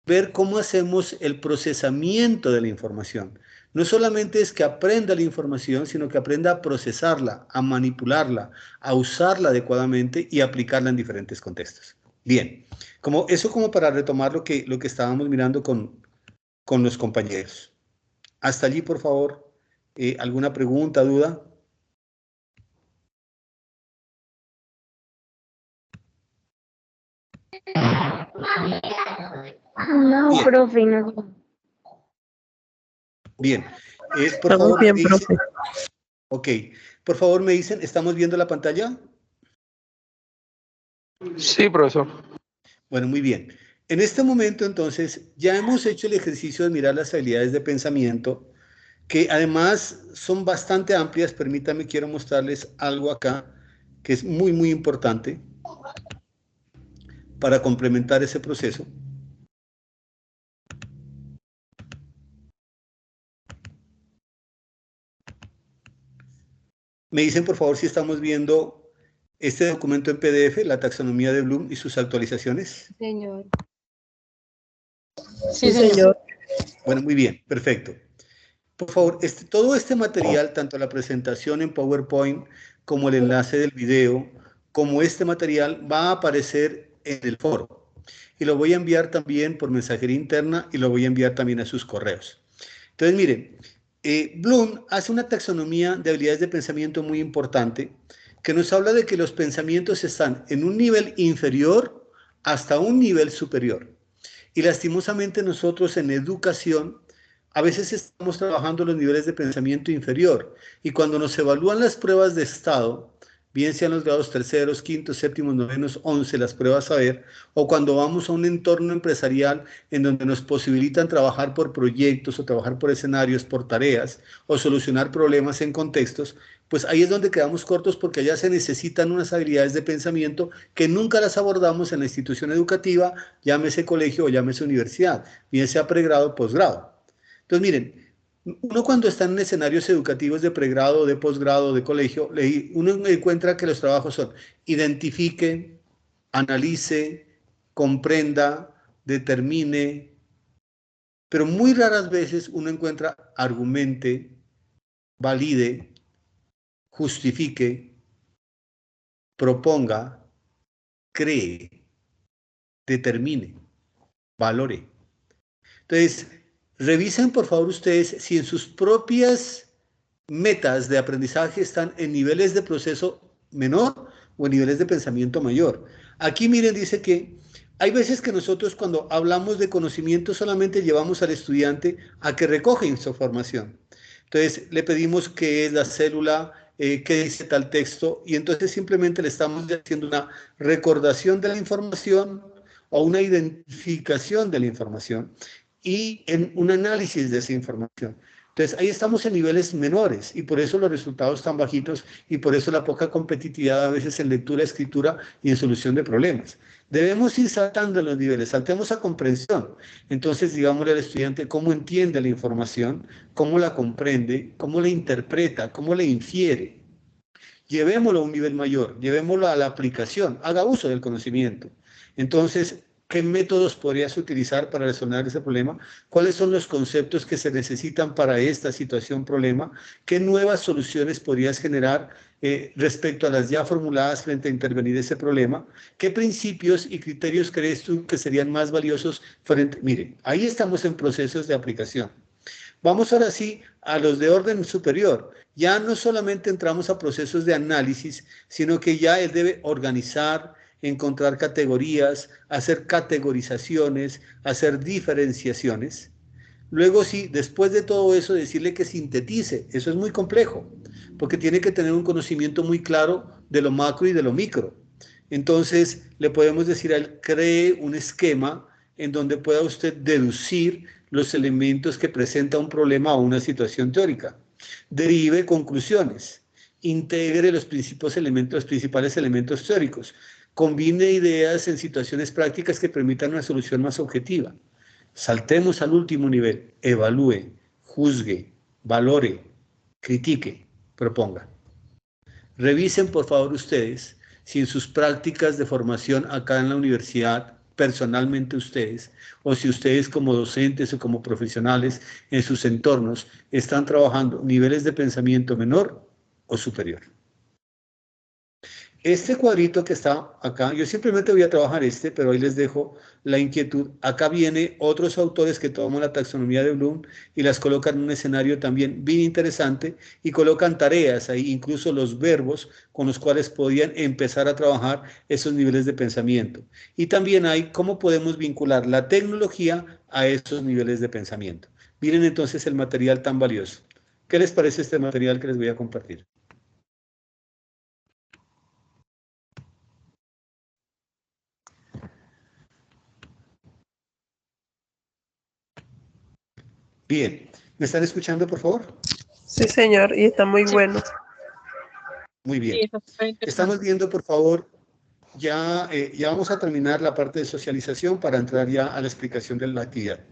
ver cómo hacemos el procesamiento de la información. No solamente es que aprenda la información, sino que aprenda a procesarla, a manipularla, a usarla adecuadamente y aplicarla en diferentes contextos. Bien, eso como para retomar lo que estábamos mirando con los compañeros. Hasta allí, por favor, ¿alguna pregunta, duda? No, Bien. profe, no. Bien, por favor, bien, me dicen, profe. ok, por favor me dicen, ¿estamos viendo la pantalla? Sí, profesor. Bueno, muy bien. En este momento, entonces, ya hemos hecho el ejercicio de mirar las habilidades de pensamiento, que además son bastante amplias. Permítanme, quiero mostrarles algo acá, que es muy, muy importante para complementar ese proceso. Me dicen, por favor, si estamos viendo este documento en PDF, la taxonomía de Bloom y sus actualizaciones. Señor. Sí, señor. Bueno, muy bien, perfecto. Por favor, todo este material, tanto la presentación en PowerPoint como el enlace del video, como este material va a aparecer en el foro. Y lo voy a enviar también por mensajería interna y lo voy a enviar también a sus correos. Entonces, miren, Bloom hace una taxonomía de habilidades de pensamiento muy importante que nos habla de que los pensamientos están en un nivel inferior hasta un nivel superior. Y lastimosamente nosotros en educación a veces estamos trabajando los niveles de pensamiento inferior y cuando nos evalúan las pruebas de estado, bien sean los grados terceros, quintos, séptimos, novenos, 11, las pruebas saber, o cuando vamos a un entorno empresarial en donde nos posibilitan trabajar por proyectos o trabajar por escenarios, por tareas, o solucionar problemas en contextos, pues ahí es donde quedamos cortos porque allá se necesitan unas habilidades de pensamiento que nunca las abordamos en la institución educativa, llámese colegio o llámese universidad, bien sea pregrado o posgrado. Entonces, miren, uno cuando está en escenarios educativos de pregrado, de posgrado, de colegio, uno encuentra que los trabajos son identifique, analice, comprenda, determine, pero muy raras veces uno encuentra argumente, valide, justifique, proponga, cree, determine, valore. Entonces, revisen por favor ustedes si en sus propias metas de aprendizaje están en niveles de proceso menor o en niveles de pensamiento mayor. Aquí miren, dice que hay veces que nosotros cuando hablamos de conocimiento solamente llevamos al estudiante a que recoge información. Entonces le pedimos qué es la célula, qué dice tal texto, y entonces simplemente le estamos haciendo una recordación de la información o una identificación de la información y en un análisis de esa información. Entonces, ahí estamos en niveles menores y por eso los resultados tan bajitos y por eso la poca competitividad a veces en lectura, escritura y en solución de problemas. Debemos ir saltando los niveles, saltemos a comprensión. Entonces, digámosle al estudiante cómo entiende la información, cómo la comprende, cómo la interpreta, cómo la infiere. Llevémoslo a un nivel mayor, llevémoslo a la aplicación, haga uso del conocimiento. Entonces, ¿qué métodos podrías utilizar para resolver ese problema? ¿Cuáles son los conceptos que se necesitan para esta situación, problema? ¿Qué nuevas soluciones podrías generar respecto a las ya formuladas frente a intervenir ese problema? ¿Qué principios y criterios crees tú que serían más valiosos frente? Mire, ahí estamos en procesos de aplicación. Vamos ahora sí a los de orden superior. Ya no solamente entramos a procesos de análisis, sino que ya él debe organizar, encontrar categorías, hacer categorizaciones, hacer diferenciaciones. Luego sí, después de todo eso, decirle que sintetice. Eso es muy complejo, porque tiene que tener un conocimiento muy claro de lo macro y de lo micro. Entonces, le podemos decir a él, cree un esquema en donde pueda usted deducir los elementos que presenta un problema o una situación teórica. Derive conclusiones. Integre los principales elementos teóricos. Combine ideas en situaciones prácticas que permitan una solución más objetiva. Saltemos al último nivel. Evalúe, juzgue, valore, critique, proponga. Revisen, por favor, ustedes si en sus prácticas de formación acá en la universidad, personalmente ustedes, o si ustedes como docentes o como profesionales en sus entornos están trabajando niveles de pensamiento menor o superior. Este cuadrito que está acá, yo simplemente voy a trabajar pero ahí les dejo la inquietud. Acá viene otros autores que toman la taxonomía de Bloom y las colocan en un escenario también bien interesante y colocan tareas ahí, incluso los verbos con los cuales podían empezar a trabajar esos niveles de pensamiento. Y también hay cómo podemos vincular la tecnología a esos niveles de pensamiento. Miren entonces el material tan valioso. ¿Qué les parece este material que les voy a compartir? Bien, ¿me están escuchando, por favor? Sí, señor, y está muy bueno. Muy bien. Estamos viendo, por favor, ya vamos a terminar la parte de socialización para entrar ya a la explicación de la actividad.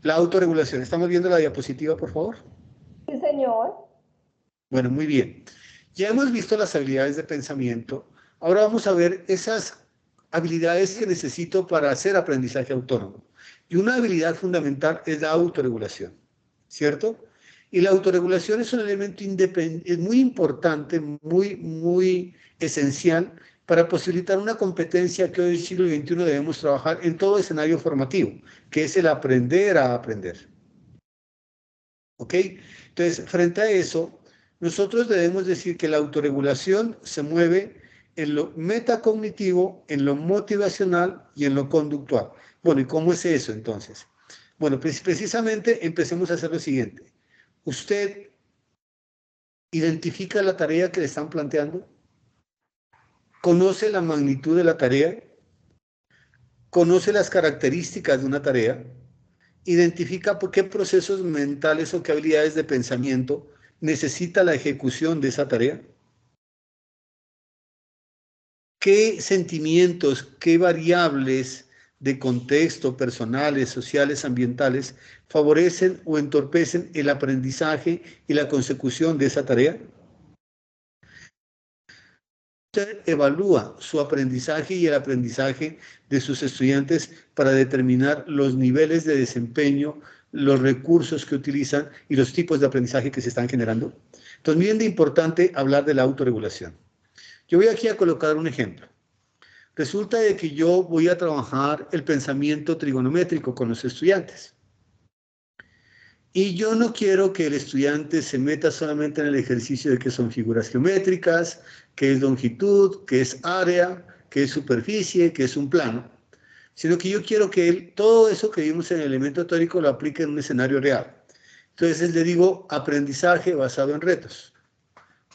La autorregulación. ¿Estamos viendo la diapositiva, por favor? Sí, señor. Bueno, muy bien. Ya hemos visto las habilidades de pensamiento. Ahora vamos a ver esas habilidades que necesito para hacer aprendizaje autónomo. Y una habilidad fundamental es la autorregulación, ¿cierto? Y la autorregulación es un elemento es muy importante, muy esencial para posibilitar una competencia que hoy en el siglo XXI debemos trabajar en todo escenario formativo, que es el aprender a aprender. ¿Ok? Entonces, frente a eso, nosotros debemos decir que la autorregulación se mueve en lo metacognitivo, en lo motivacional y en lo conductual. Bueno, ¿y cómo es eso entonces? Bueno, pues precisamente empecemos a hacer lo siguiente. Usted identifica la tarea que le están planteando. conoce la magnitud de la tarea, conoce las características de una tarea, identifica por qué procesos mentales o qué habilidades de pensamiento necesita la ejecución de esa tarea, qué sentimientos, qué variables de contexto, personales, sociales, ambientales, favorecen o entorpecen el aprendizaje y la consecución de esa tarea. Usted evalúa su aprendizaje y el aprendizaje de sus estudiantes para determinar los niveles de desempeño, los recursos que utilizan y los tipos de aprendizaje que se están generando. Entonces, miren de importante hablar de la autorregulación. Yo voy aquí a colocar un ejemplo. Resulta de que yo voy a trabajar el pensamiento trigonométrico con los estudiantes. Y yo no quiero que el estudiante se meta solamente en el ejercicio de qué son figuras geométricas, qué es longitud, qué es área, qué es superficie, qué es un plano, sino que yo quiero que él, todo eso que vimos en el elemento teórico lo aplique en un escenario real. Entonces le digo aprendizaje basado en retos.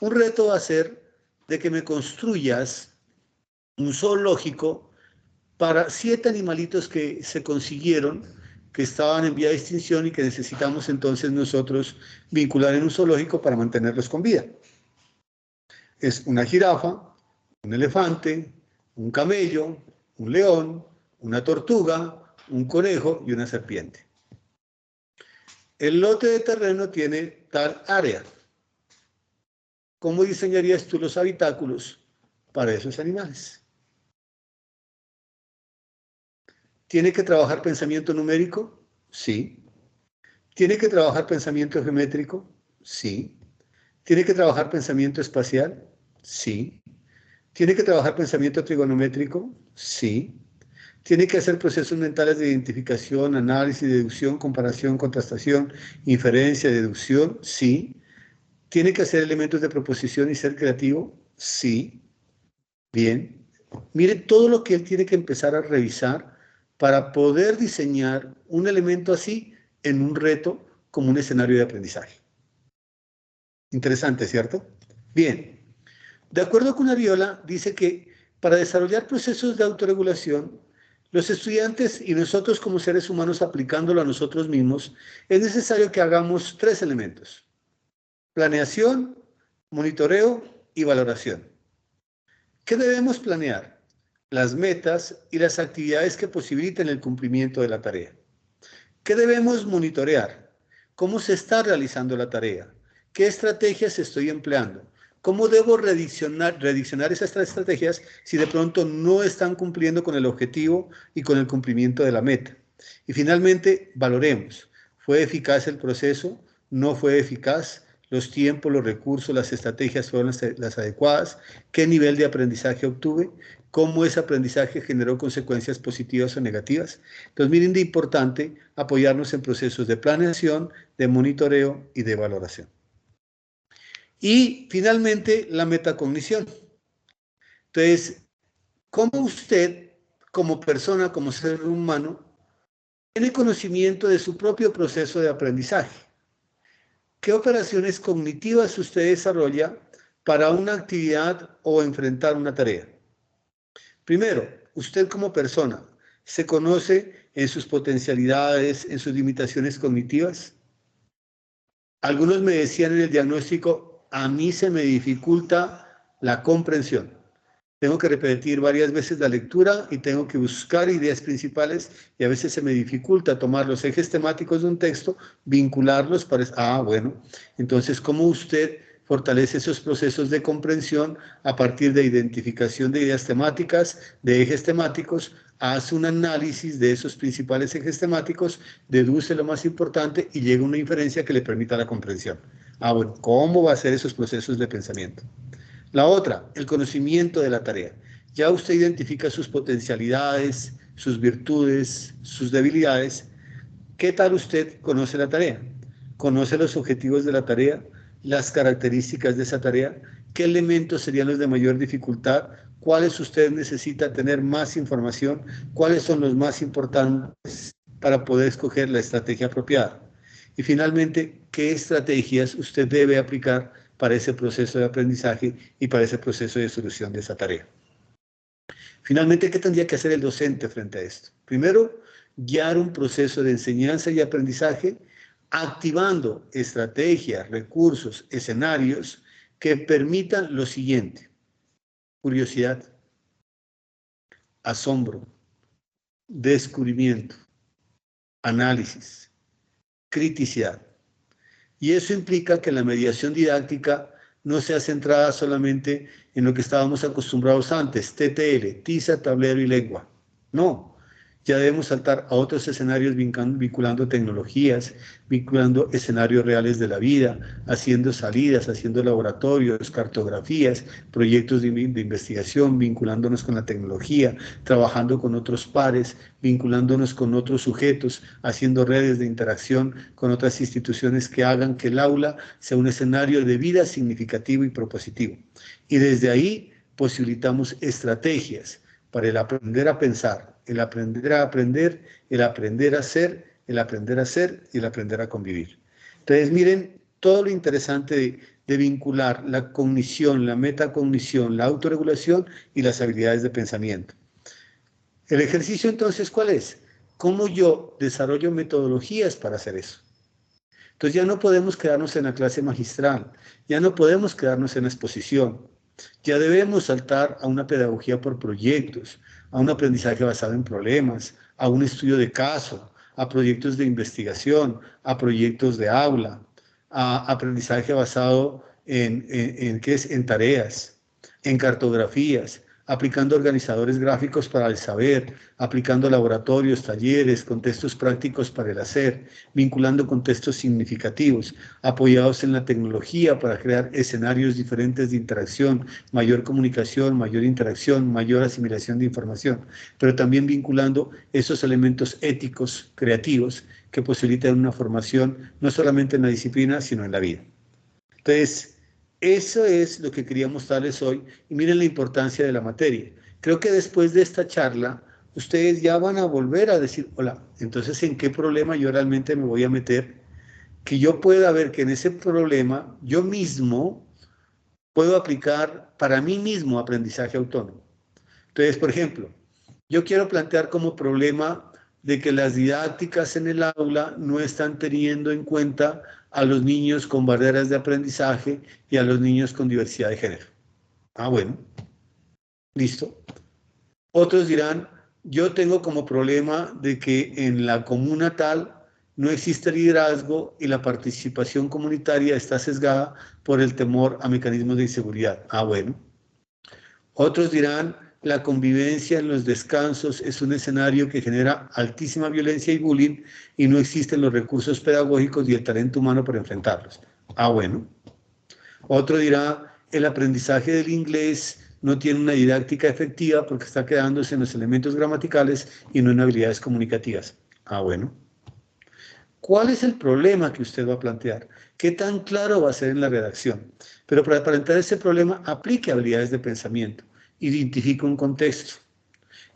Un reto va a ser de que me construyas un zoológico para 7 animalitos que se consiguieron, que estaban en vía de extinción y que necesitamos entonces nosotros vincular en un zoológico para mantenerlos con vida. Es una jirafa, un elefante, un camello, un león, una tortuga, un conejo y una serpiente. El lote de terreno tiene tal área. ¿Cómo diseñarías tú los habitáculos para esos animales? ¿Tiene que trabajar pensamiento numérico? Sí. ¿Tiene que trabajar pensamiento geométrico? Sí. ¿Tiene que trabajar pensamiento espacial? Sí. ¿Tiene que trabajar pensamiento trigonométrico? Sí. ¿Tiene que hacer procesos mentales de identificación, análisis, deducción, comparación, contrastación, inferencia, deducción? Sí. ¿Tiene que hacer elementos de proposición y ser creativo? Sí. Bien. Mire todo lo que él tiene que empezar a revisar para poder diseñar un elemento así en un reto como un escenario de aprendizaje. Interesante, ¿cierto? Bien. De acuerdo con Ariola, dice que para desarrollar procesos de autorregulación, los estudiantes y nosotros como seres humanos aplicándolo a nosotros mismos, es necesario que hagamos 3 elementos: planeación, monitoreo y valoración. ¿Qué debemos planear? Las metas y las actividades que posibiliten el cumplimiento de la tarea. ¿Qué debemos monitorear? ¿Cómo se está realizando la tarea? ¿Qué estrategias estoy empleando? ¿Cómo debo rediccionar esas estrategias si de pronto no están cumpliendo con el objetivo y con el cumplimiento de la meta? Y finalmente, valoremos. ¿Fue eficaz el proceso? ¿No fue eficaz? ¿Los tiempos, los recursos, las estrategias fueron las adecuadas? ¿Qué nivel de aprendizaje obtuve? ¿Cómo ese aprendizaje generó consecuencias positivas o negativas? Entonces, miren de importante apoyarnos en procesos de planeación, de monitoreo y de valoración. Y finalmente, la metacognición. Entonces, ¿cómo usted, como persona, como ser humano, tiene conocimiento de su propio proceso de aprendizaje? ¿Qué operaciones cognitivas usted desarrolla para una actividad o enfrentar una tarea? Primero, usted como persona, ¿se conoce en sus potencialidades, en sus limitaciones cognitivas? Algunos me decían en el diagnóstico, a mí se me dificulta la comprensión. Tengo que repetir varias veces la lectura y tengo que buscar ideas principales y a veces se me dificulta tomar los ejes temáticos de un texto, vincularlos para... bueno, entonces, ¿cómo usted fortalece esos procesos de comprensión a partir de identificación de ideas temáticas, de ejes temáticos? Hace un análisis de esos principales ejes temáticos, deduce lo más importante y llega a una inferencia que le permita la comprensión. Bueno, ¿cómo va a ser esos procesos de pensamiento? La otra, el conocimiento de la tarea. Ya usted identifica sus potencialidades, sus virtudes, sus debilidades. ¿Qué tal usted conoce la tarea? ¿Conoce los objetivos de la tarea? ¿Las características de esa tarea? ¿Qué elementos serían los de mayor dificultad? ¿Cuáles usted necesita tener más información? ¿Cuáles son los más importantes para poder escoger la estrategia apropiada? Y finalmente, ¿qué estrategias usted debe aplicar para ese proceso de aprendizaje y para ese proceso de solución de esa tarea? Finalmente, ¿qué tendría que hacer el docente frente a esto? Primero, guiar un proceso de enseñanza y aprendizaje activando estrategias, recursos, escenarios que permitan lo siguiente: curiosidad, asombro, descubrimiento, análisis, criticidad. Y eso implica que la mediación didáctica no sea centrada solamente en lo que estábamos acostumbrados antes, TTL, tiza, tablero y lengua. No, ya debemos saltar a otros escenarios vinculando tecnologías, vinculando escenarios reales de la vida, haciendo salidas, haciendo laboratorios, cartografías, proyectos de investigación, vinculándonos con la tecnología, trabajando con otros pares, vinculándonos con otros sujetos, haciendo redes de interacción con otras instituciones que hagan que el aula sea un escenario de vida significativo y propositivo. Y desde ahí posibilitamos estrategias para el aprender a pensar, el aprender a aprender, el aprender a ser, el aprender a ser y el aprender a convivir. Entonces, miren todo lo interesante de vincular la cognición, la metacognición, la autorregulación y las habilidades de pensamiento. El ejercicio, entonces, ¿cuál es? ¿Cómo yo desarrollo metodologías para hacer eso? Entonces ya no podemos quedarnos en la clase magistral, ya no podemos quedarnos en la exposición, ya debemos saltar a una pedagogía por proyectos, a un aprendizaje basado en problemas, a un estudio de caso, a proyectos de investigación, a proyectos de aula, a aprendizaje basado en tareas, en cartografías, aplicando organizadores gráficos para el saber, aplicando laboratorios, talleres, contextos prácticos para el hacer, vinculando contextos significativos, apoyados en la tecnología para crear escenarios diferentes de interacción, mayor comunicación, mayor interacción, mayor asimilación de información, pero también vinculando esos elementos éticos, creativos, que posibilitan una formación no solamente en la disciplina, sino en la vida. Entonces, eso es lo que quería mostrarles hoy, y miren la importancia de la materia. Creo que después de esta charla, ustedes ya van a volver a decir, hola, entonces, ¿en qué problema yo realmente me voy a meter? Que yo pueda ver que en ese problema, yo mismo puedo aplicar para mí mismo aprendizaje autónomo. Entonces, por ejemplo, yo quiero plantear como problema de que las didácticas en el aula no están teniendo en cuenta a los niños con barreras de aprendizaje y a los niños con diversidad de género. Ah, bueno, listo. Otros dirán, yo tengo como problema de que en la comuna tal no existe liderazgo y la participación comunitaria está sesgada por el temor a mecanismos de inseguridad. Ah, bueno. Otros dirán, la convivencia en los descansos es un escenario que genera altísima violencia y bullying y no existen los recursos pedagógicos y el talento humano para enfrentarlos. Ah, bueno. Otro dirá, el aprendizaje del inglés no tiene una didáctica efectiva porque está quedándose en los elementos gramaticales y no en habilidades comunicativas. Ah, bueno. ¿Cuál es el problema que usted va a plantear? ¿Qué tan claro va a ser en la redacción? Pero para plantear ese problema, aplique habilidades de pensamiento. Identifique un contexto.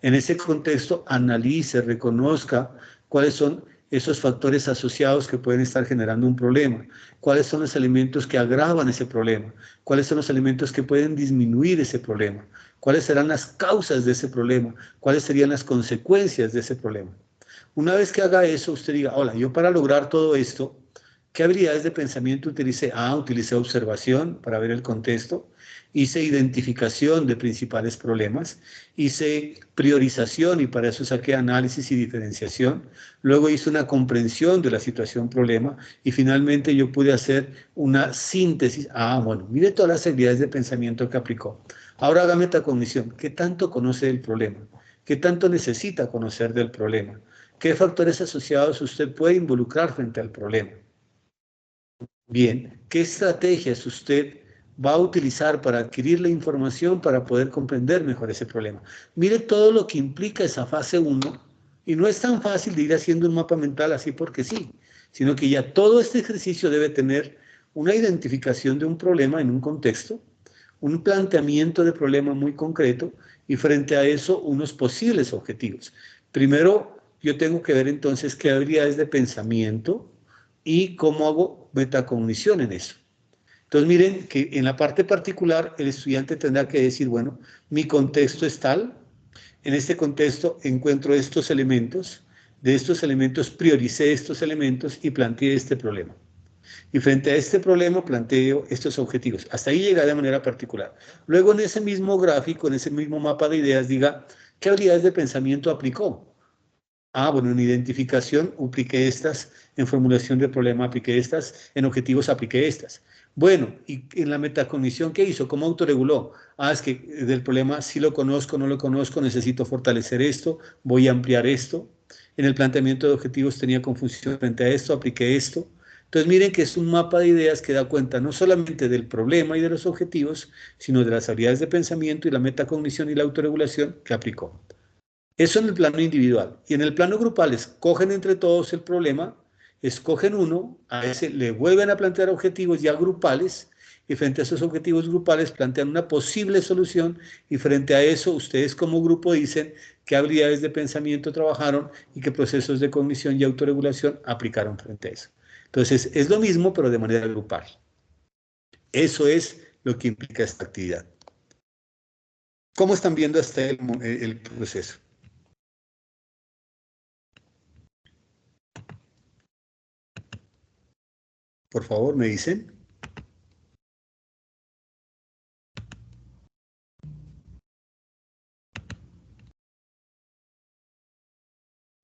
En ese contexto, analice, reconozca cuáles son esos factores asociados que pueden estar generando un problema, cuáles son los elementos que agravan ese problema, cuáles son los elementos que pueden disminuir ese problema, cuáles serán las causas de ese problema, cuáles serían las consecuencias de ese problema. Una vez que haga eso, usted diga, hola, yo para lograr todo esto, ¿qué habilidades de pensamiento utilicé? Ah, utilicé observación para ver el contexto, hice identificación de principales problemas, hice priorización y para eso saqué análisis y diferenciación, luego hice una comprensión de la situación problema y finalmente yo pude hacer una síntesis. Ah, bueno, mire todas las habilidades de pensamiento que aplicó. Ahora haga metacognición. ¿Qué tanto conoce del problema? ¿Qué tanto necesita conocer del problema? ¿Qué factores asociados usted puede involucrar frente al problema? Bien, ¿qué estrategias usted va a utilizar para adquirir la información para poder comprender mejor ese problema? Mire todo lo que implica esa fase 1 y no es tan fácil de ir haciendo un mapa mental así porque sí, sino que ya todo este ejercicio debe tener una identificación de un problema en un contexto, un planteamiento de problema muy concreto y frente a eso unos posibles objetivos. Primero, yo tengo que ver entonces qué habilidades de pensamiento y cómo hago metacognición en eso. Entonces miren que en la parte particular el estudiante tendrá que decir, bueno, mi contexto es tal, En este contexto encuentro estos elementos, de estos elementos prioricé estos elementos y planteé este problema. Y frente a este problema planteo estos objetivos. Hasta ahí llega de manera particular. Luego en ese mismo gráfico, en ese mismo mapa de ideas, diga qué habilidades de pensamiento aplicó. Ah, bueno, en identificación apliqué estas, en formulación de problema apliqué estas, en objetivos apliqué estas. Bueno, y en la metacognición, ¿qué hizo? ¿Cómo autorreguló? Ah, es que del problema sí lo conozco, no lo conozco, necesito fortalecer esto, voy a ampliar esto. En el planteamiento de objetivos tenía confusión frente a esto, apliqué esto. Entonces miren que es un mapa de ideas que da cuenta no solamente del problema y de los objetivos, sino de las habilidades de pensamiento y la metacognición y la autorregulación que aplicó. Eso en el plano individual. Y en el plano grupal, escogen entre todos el problema, escogen uno, a ese le vuelven a plantear objetivos ya grupales, y frente a esos objetivos grupales plantean una posible solución, y frente a eso ustedes como grupo dicen qué habilidades de pensamiento trabajaron y qué procesos de cognición y autorregulación aplicaron frente a eso. Entonces, es lo mismo, pero de manera grupal. Eso es lo que implica esta actividad. ¿Cómo están viendo hasta el proceso? Por favor, me dicen.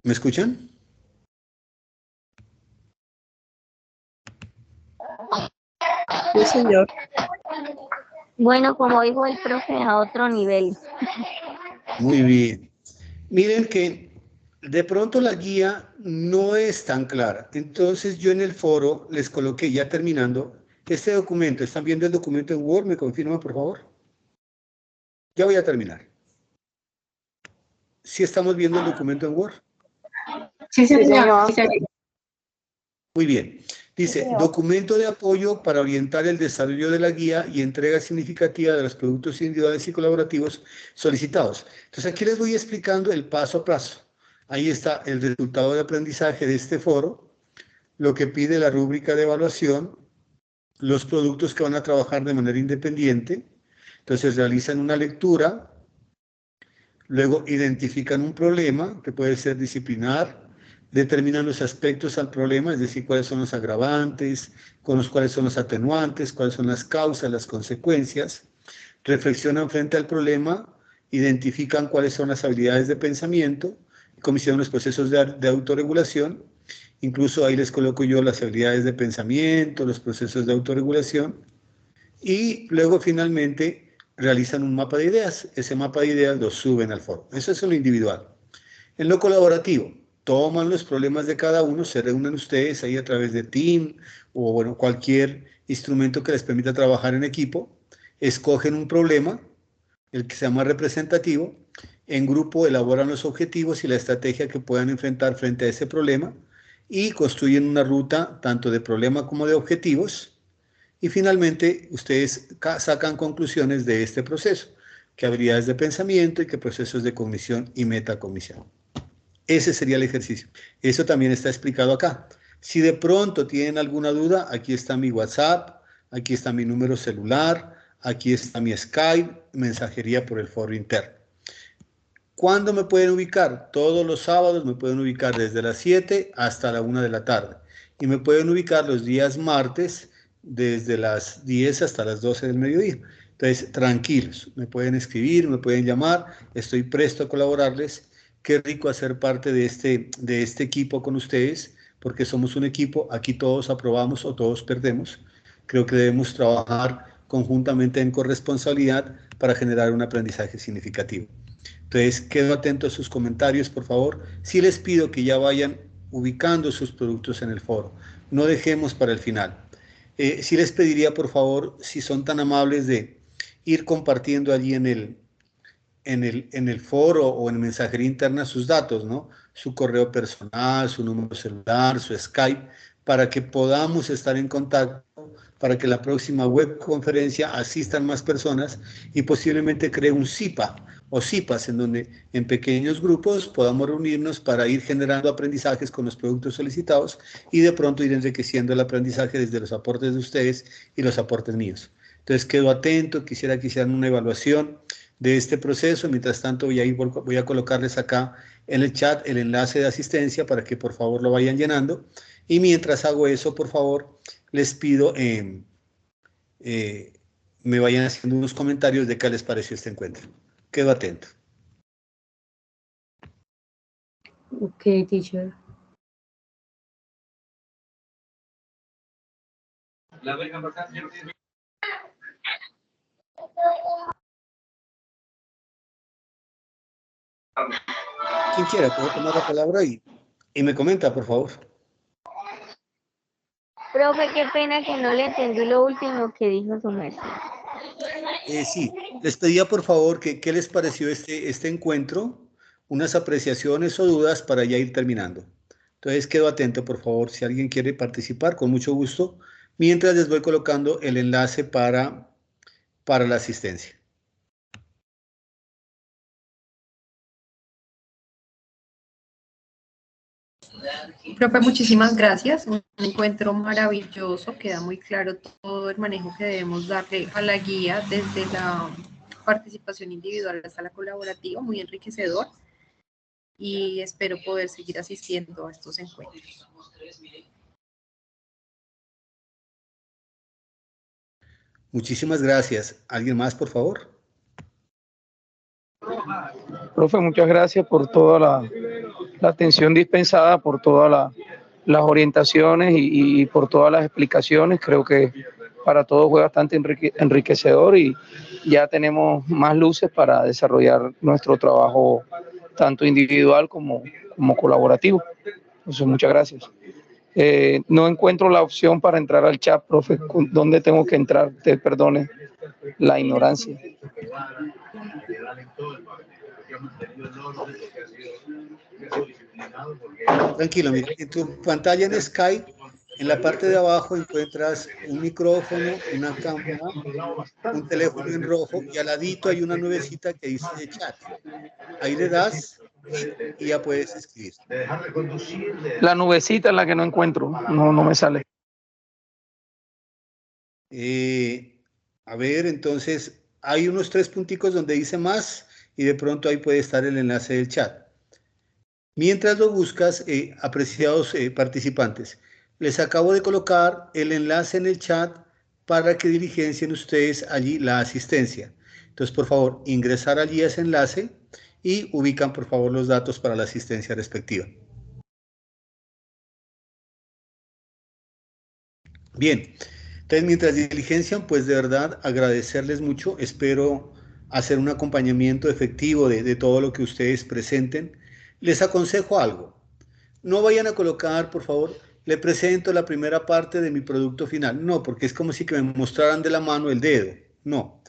¿Me escuchan? Sí, señor. Bueno, como dijo el profe, a otro nivel. Muy bien. Miren que de pronto la guía no es tan clara. Entonces yo en el foro les coloqué, ya terminando, este documento. ¿Están viendo el documento en Word? ¿Me confirman, por favor? Ya voy a terminar. ¿Sí estamos viendo el documento en Word? Sí, Sí, señor. señor. Sí, señor. Muy bien. Dice, documento de apoyo para orientar el desarrollo de la guía y entrega significativa de los productos individuales y colaborativos solicitados. Entonces aquí les voy explicando el paso a paso. Ahí está el resultado de aprendizaje de este foro, lo que pide la rúbrica de evaluación, los productos que van a trabajar de manera independiente. Entonces realizan una lectura, luego identifican un problema, que puede ser disciplinar, determinan los aspectos al problema, es decir, cuáles son los agravantes, cuáles son los atenuantes, cuáles son las causas, las consecuencias, reflexionan frente al problema, identifican cuáles son las habilidades de pensamiento, comisionan los procesos de autorregulación, incluso ahí les coloco yo las habilidades de pensamiento, los procesos de autorregulación, y luego finalmente realizan un mapa de ideas. Ese mapa de ideas lo suben al foro. Eso es en lo individual. En lo colaborativo, toman los problemas de cada uno, se reúnen ustedes ahí a través de Team o bueno, cualquier instrumento que les permita trabajar en equipo, escogen un problema, el que sea más representativo, en grupo elaboran los objetivos y la estrategia que puedan enfrentar frente a ese problema y construyen una ruta tanto de problema como de objetivos. Y finalmente, ustedes sacan conclusiones de este proceso, qué habilidades de pensamiento y qué procesos de cognición y metacognición. Ese sería el ejercicio. Eso también está explicado acá. Si de pronto tienen alguna duda, aquí está mi WhatsApp, aquí está mi número celular, aquí está mi Skype, mensajería por el foro interno. ¿Cuándo me pueden ubicar? Todos los sábados me pueden ubicar desde las 7 hasta la 1 de la tarde. Y me pueden ubicar los días martes desde las 10 hasta las 12 del mediodía. Entonces, tranquilos, me pueden escribir, me pueden llamar, estoy presto a colaborarles. Qué rico hacer parte de este equipo con ustedes, porque somos un equipo, aquí todos aprobamos o todos perdemos. Creo que debemos trabajar conjuntamente en corresponsabilidad para generar un aprendizaje significativo. Entonces, quedo atento a sus comentarios, por favor. Sí les pido que ya vayan ubicando sus productos en el foro. No dejemos para el final. Sí les pediría, por favor, si son tan amables de ir compartiendo allí en el foro o en mensajería interna sus datos, ¿no? Su correo personal, su número celular, su Skype, para que podamos estar en contacto, para que la próxima webconferencia asistan más personas y posiblemente cree un CIPA o CIPAS, en donde en pequeños grupos podamos reunirnos para ir generando aprendizajes con los productos solicitados y de pronto ir enriqueciendo el aprendizaje desde los aportes de ustedes y los aportes míos. Entonces quedo atento, quisiera que hicieran una evaluación de este proceso. Mientras tanto, voy a colocarles acá en el chat el enlace de asistencia para que por favor lo vayan llenando. Y mientras hago eso, por favor, les pido me vayan haciendo unos comentarios de qué les pareció este encuentro. Quedo atento. Ok, teacher. Quien quiera puede tomar la palabra y me comenta, por favor. Profe, qué pena que no le entendí lo último que dijo su maestro. Sí, les pedía por favor que qué les pareció este encuentro, unas apreciaciones o dudas para ya ir terminando. Entonces quedo atento, por favor, si alguien quiere participar, con mucho gusto, mientras les voy colocando el enlace para la asistencia. Profe, muchísimas gracias. Un encuentro maravilloso. Queda muy claro todo el manejo que debemos darle a la guía desde la participación individual hasta la colaborativa, muy enriquecedor. Y espero poder seguir asistiendo a estos encuentros. Muchísimas gracias. ¿Alguien más, por favor? Profe, muchas gracias por toda la atención dispensada, por todas las orientaciones y por todas las explicaciones. Creo que para todos fue bastante enriquecedor y ya tenemos más luces para desarrollar nuestro trabajo tanto individual como colaborativo. Entonces, muchas gracias. No encuentro la opción para entrar al chat, profe. ¿Dónde tengo que entrar? Te perdone la ignorancia. Tranquilo, mira, en tu pantalla en Skype, en la parte de abajo encuentras un micrófono, una cámara, un teléfono en rojo y al ladito hay una nubecita que dice chat. Ahí le das y ya puedes escribir. La nubecita es la que no encuentro, no me sale. A ver, entonces hay unos 3 punticos donde dice más y de pronto ahí puede estar el enlace del chat. Mientras lo buscas, apreciados participantes, les acabo de colocar el enlace en el chat para que diligencien ustedes allí la asistencia. Entonces, por favor, ingresar allí a ese enlace y ubican, por favor, los datos para la asistencia respectiva. Bien, entonces mientras diligencian, pues de verdad agradecerles mucho. Espero hacer un acompañamiento efectivo de todo lo que ustedes presenten. Les aconsejo algo. No vayan a colocar, por favor, le presento la primera parte de mi producto final. No, porque es como si que me mostraran de la mano el dedo. No.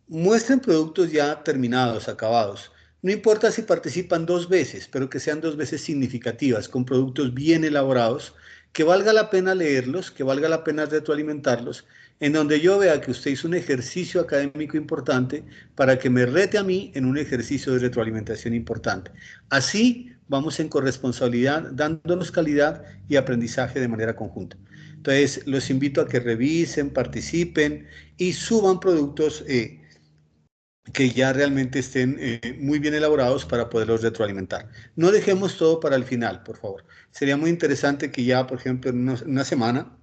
Muestren productos ya terminados, acabados. No importa si participan 2 veces, pero que sean 2 veces significativas, con productos bien elaborados, que valga la pena leerlos, que valga la pena retroalimentarlos, en donde yo vea que usted hizo un ejercicio académico importante para que me rete a mí en un ejercicio de retroalimentación importante. Así vamos en corresponsabilidad, dándonos calidad y aprendizaje de manera conjunta. Entonces, los invito a que revisen, participen y suban productos que ya realmente estén muy bien elaborados para poderlos retroalimentar. No dejemos todo para el final, por favor. Sería muy interesante que ya, por ejemplo, en una semana,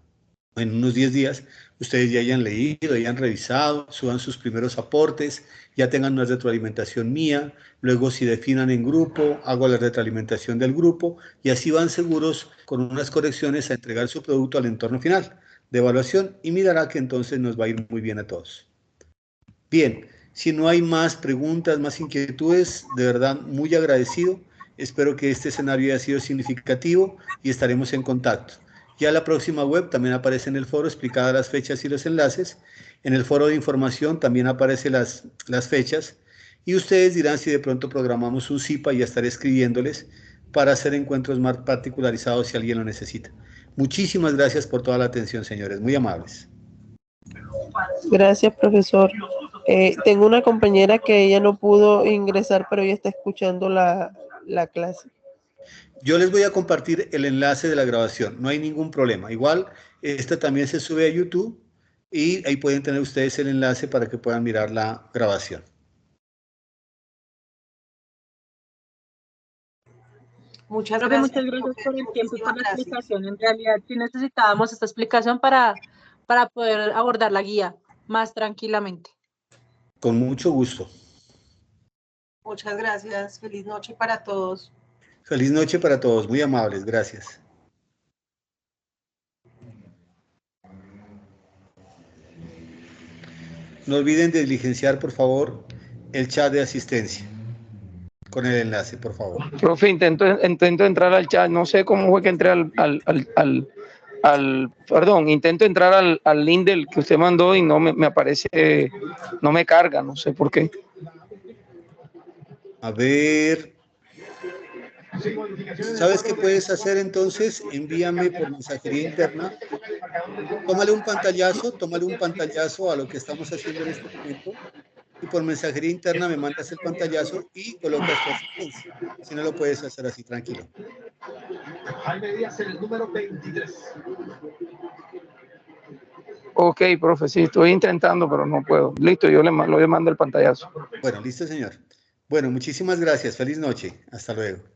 en unos 10 días, ustedes ya hayan leído, hayan revisado, suban sus primeros aportes, ya tengan una retroalimentación mía, luego si definan en grupo, hago la retroalimentación del grupo y así van seguros con unas correcciones a entregar su producto al entorno final de evaluación y mirará que entonces nos va a ir muy bien a todos. Bien, si no hay más preguntas, más inquietudes, de verdad muy agradecido. Espero que este escenario haya sido significativo y estaremos en contacto. Ya la próxima web también aparece en el foro explicadas las fechas y los enlaces. En el foro de información también aparecen las fechas. Y ustedes dirán si de pronto programamos un CIPA y ya estaré escribiéndoles para hacer encuentros más particularizados si alguien lo necesita. Muchísimas gracias por toda la atención, señores. Muy amables. Gracias, profesor. Tengo una compañera que ella no pudo ingresar, pero ella está escuchando la clase. Yo les voy a compartir el enlace de la grabación, no hay ningún problema. Igual, esta también se sube a YouTube y ahí pueden tener ustedes el enlace para que puedan mirar la grabación. Muchas Profe, gracias. muchas gracias por el tiempo y por la Muchísimas gracias. explicación. En realidad, sí necesitábamos esta explicación para poder abordar la guía más tranquilamente. Con mucho gusto. Muchas gracias. Feliz noche para todos. Feliz noche para todos, muy amables, gracias. No olviden de diligenciar, por favor, el chat de asistencia con el enlace, por favor. Profe, intento entrar al chat, no sé cómo fue que entré perdón, intento entrar al link del que usted mandó y no me aparece, no me carga, no sé por qué. A ver. ¿Sabes qué puedes hacer entonces? Envíame por mensajería interna. Tómale un pantallazo a lo que estamos haciendo en este momento y por mensajería interna me mandas el pantallazo y colocas tu asistencia. Si no lo puedes hacer así, tranquilo. Jaime Díaz, el número 23. Ok, profe, sí, estoy intentando, pero no puedo. Listo, yo le mando el pantallazo. Bueno, listo, señor. Bueno, muchísimas gracias. Feliz noche. Hasta luego.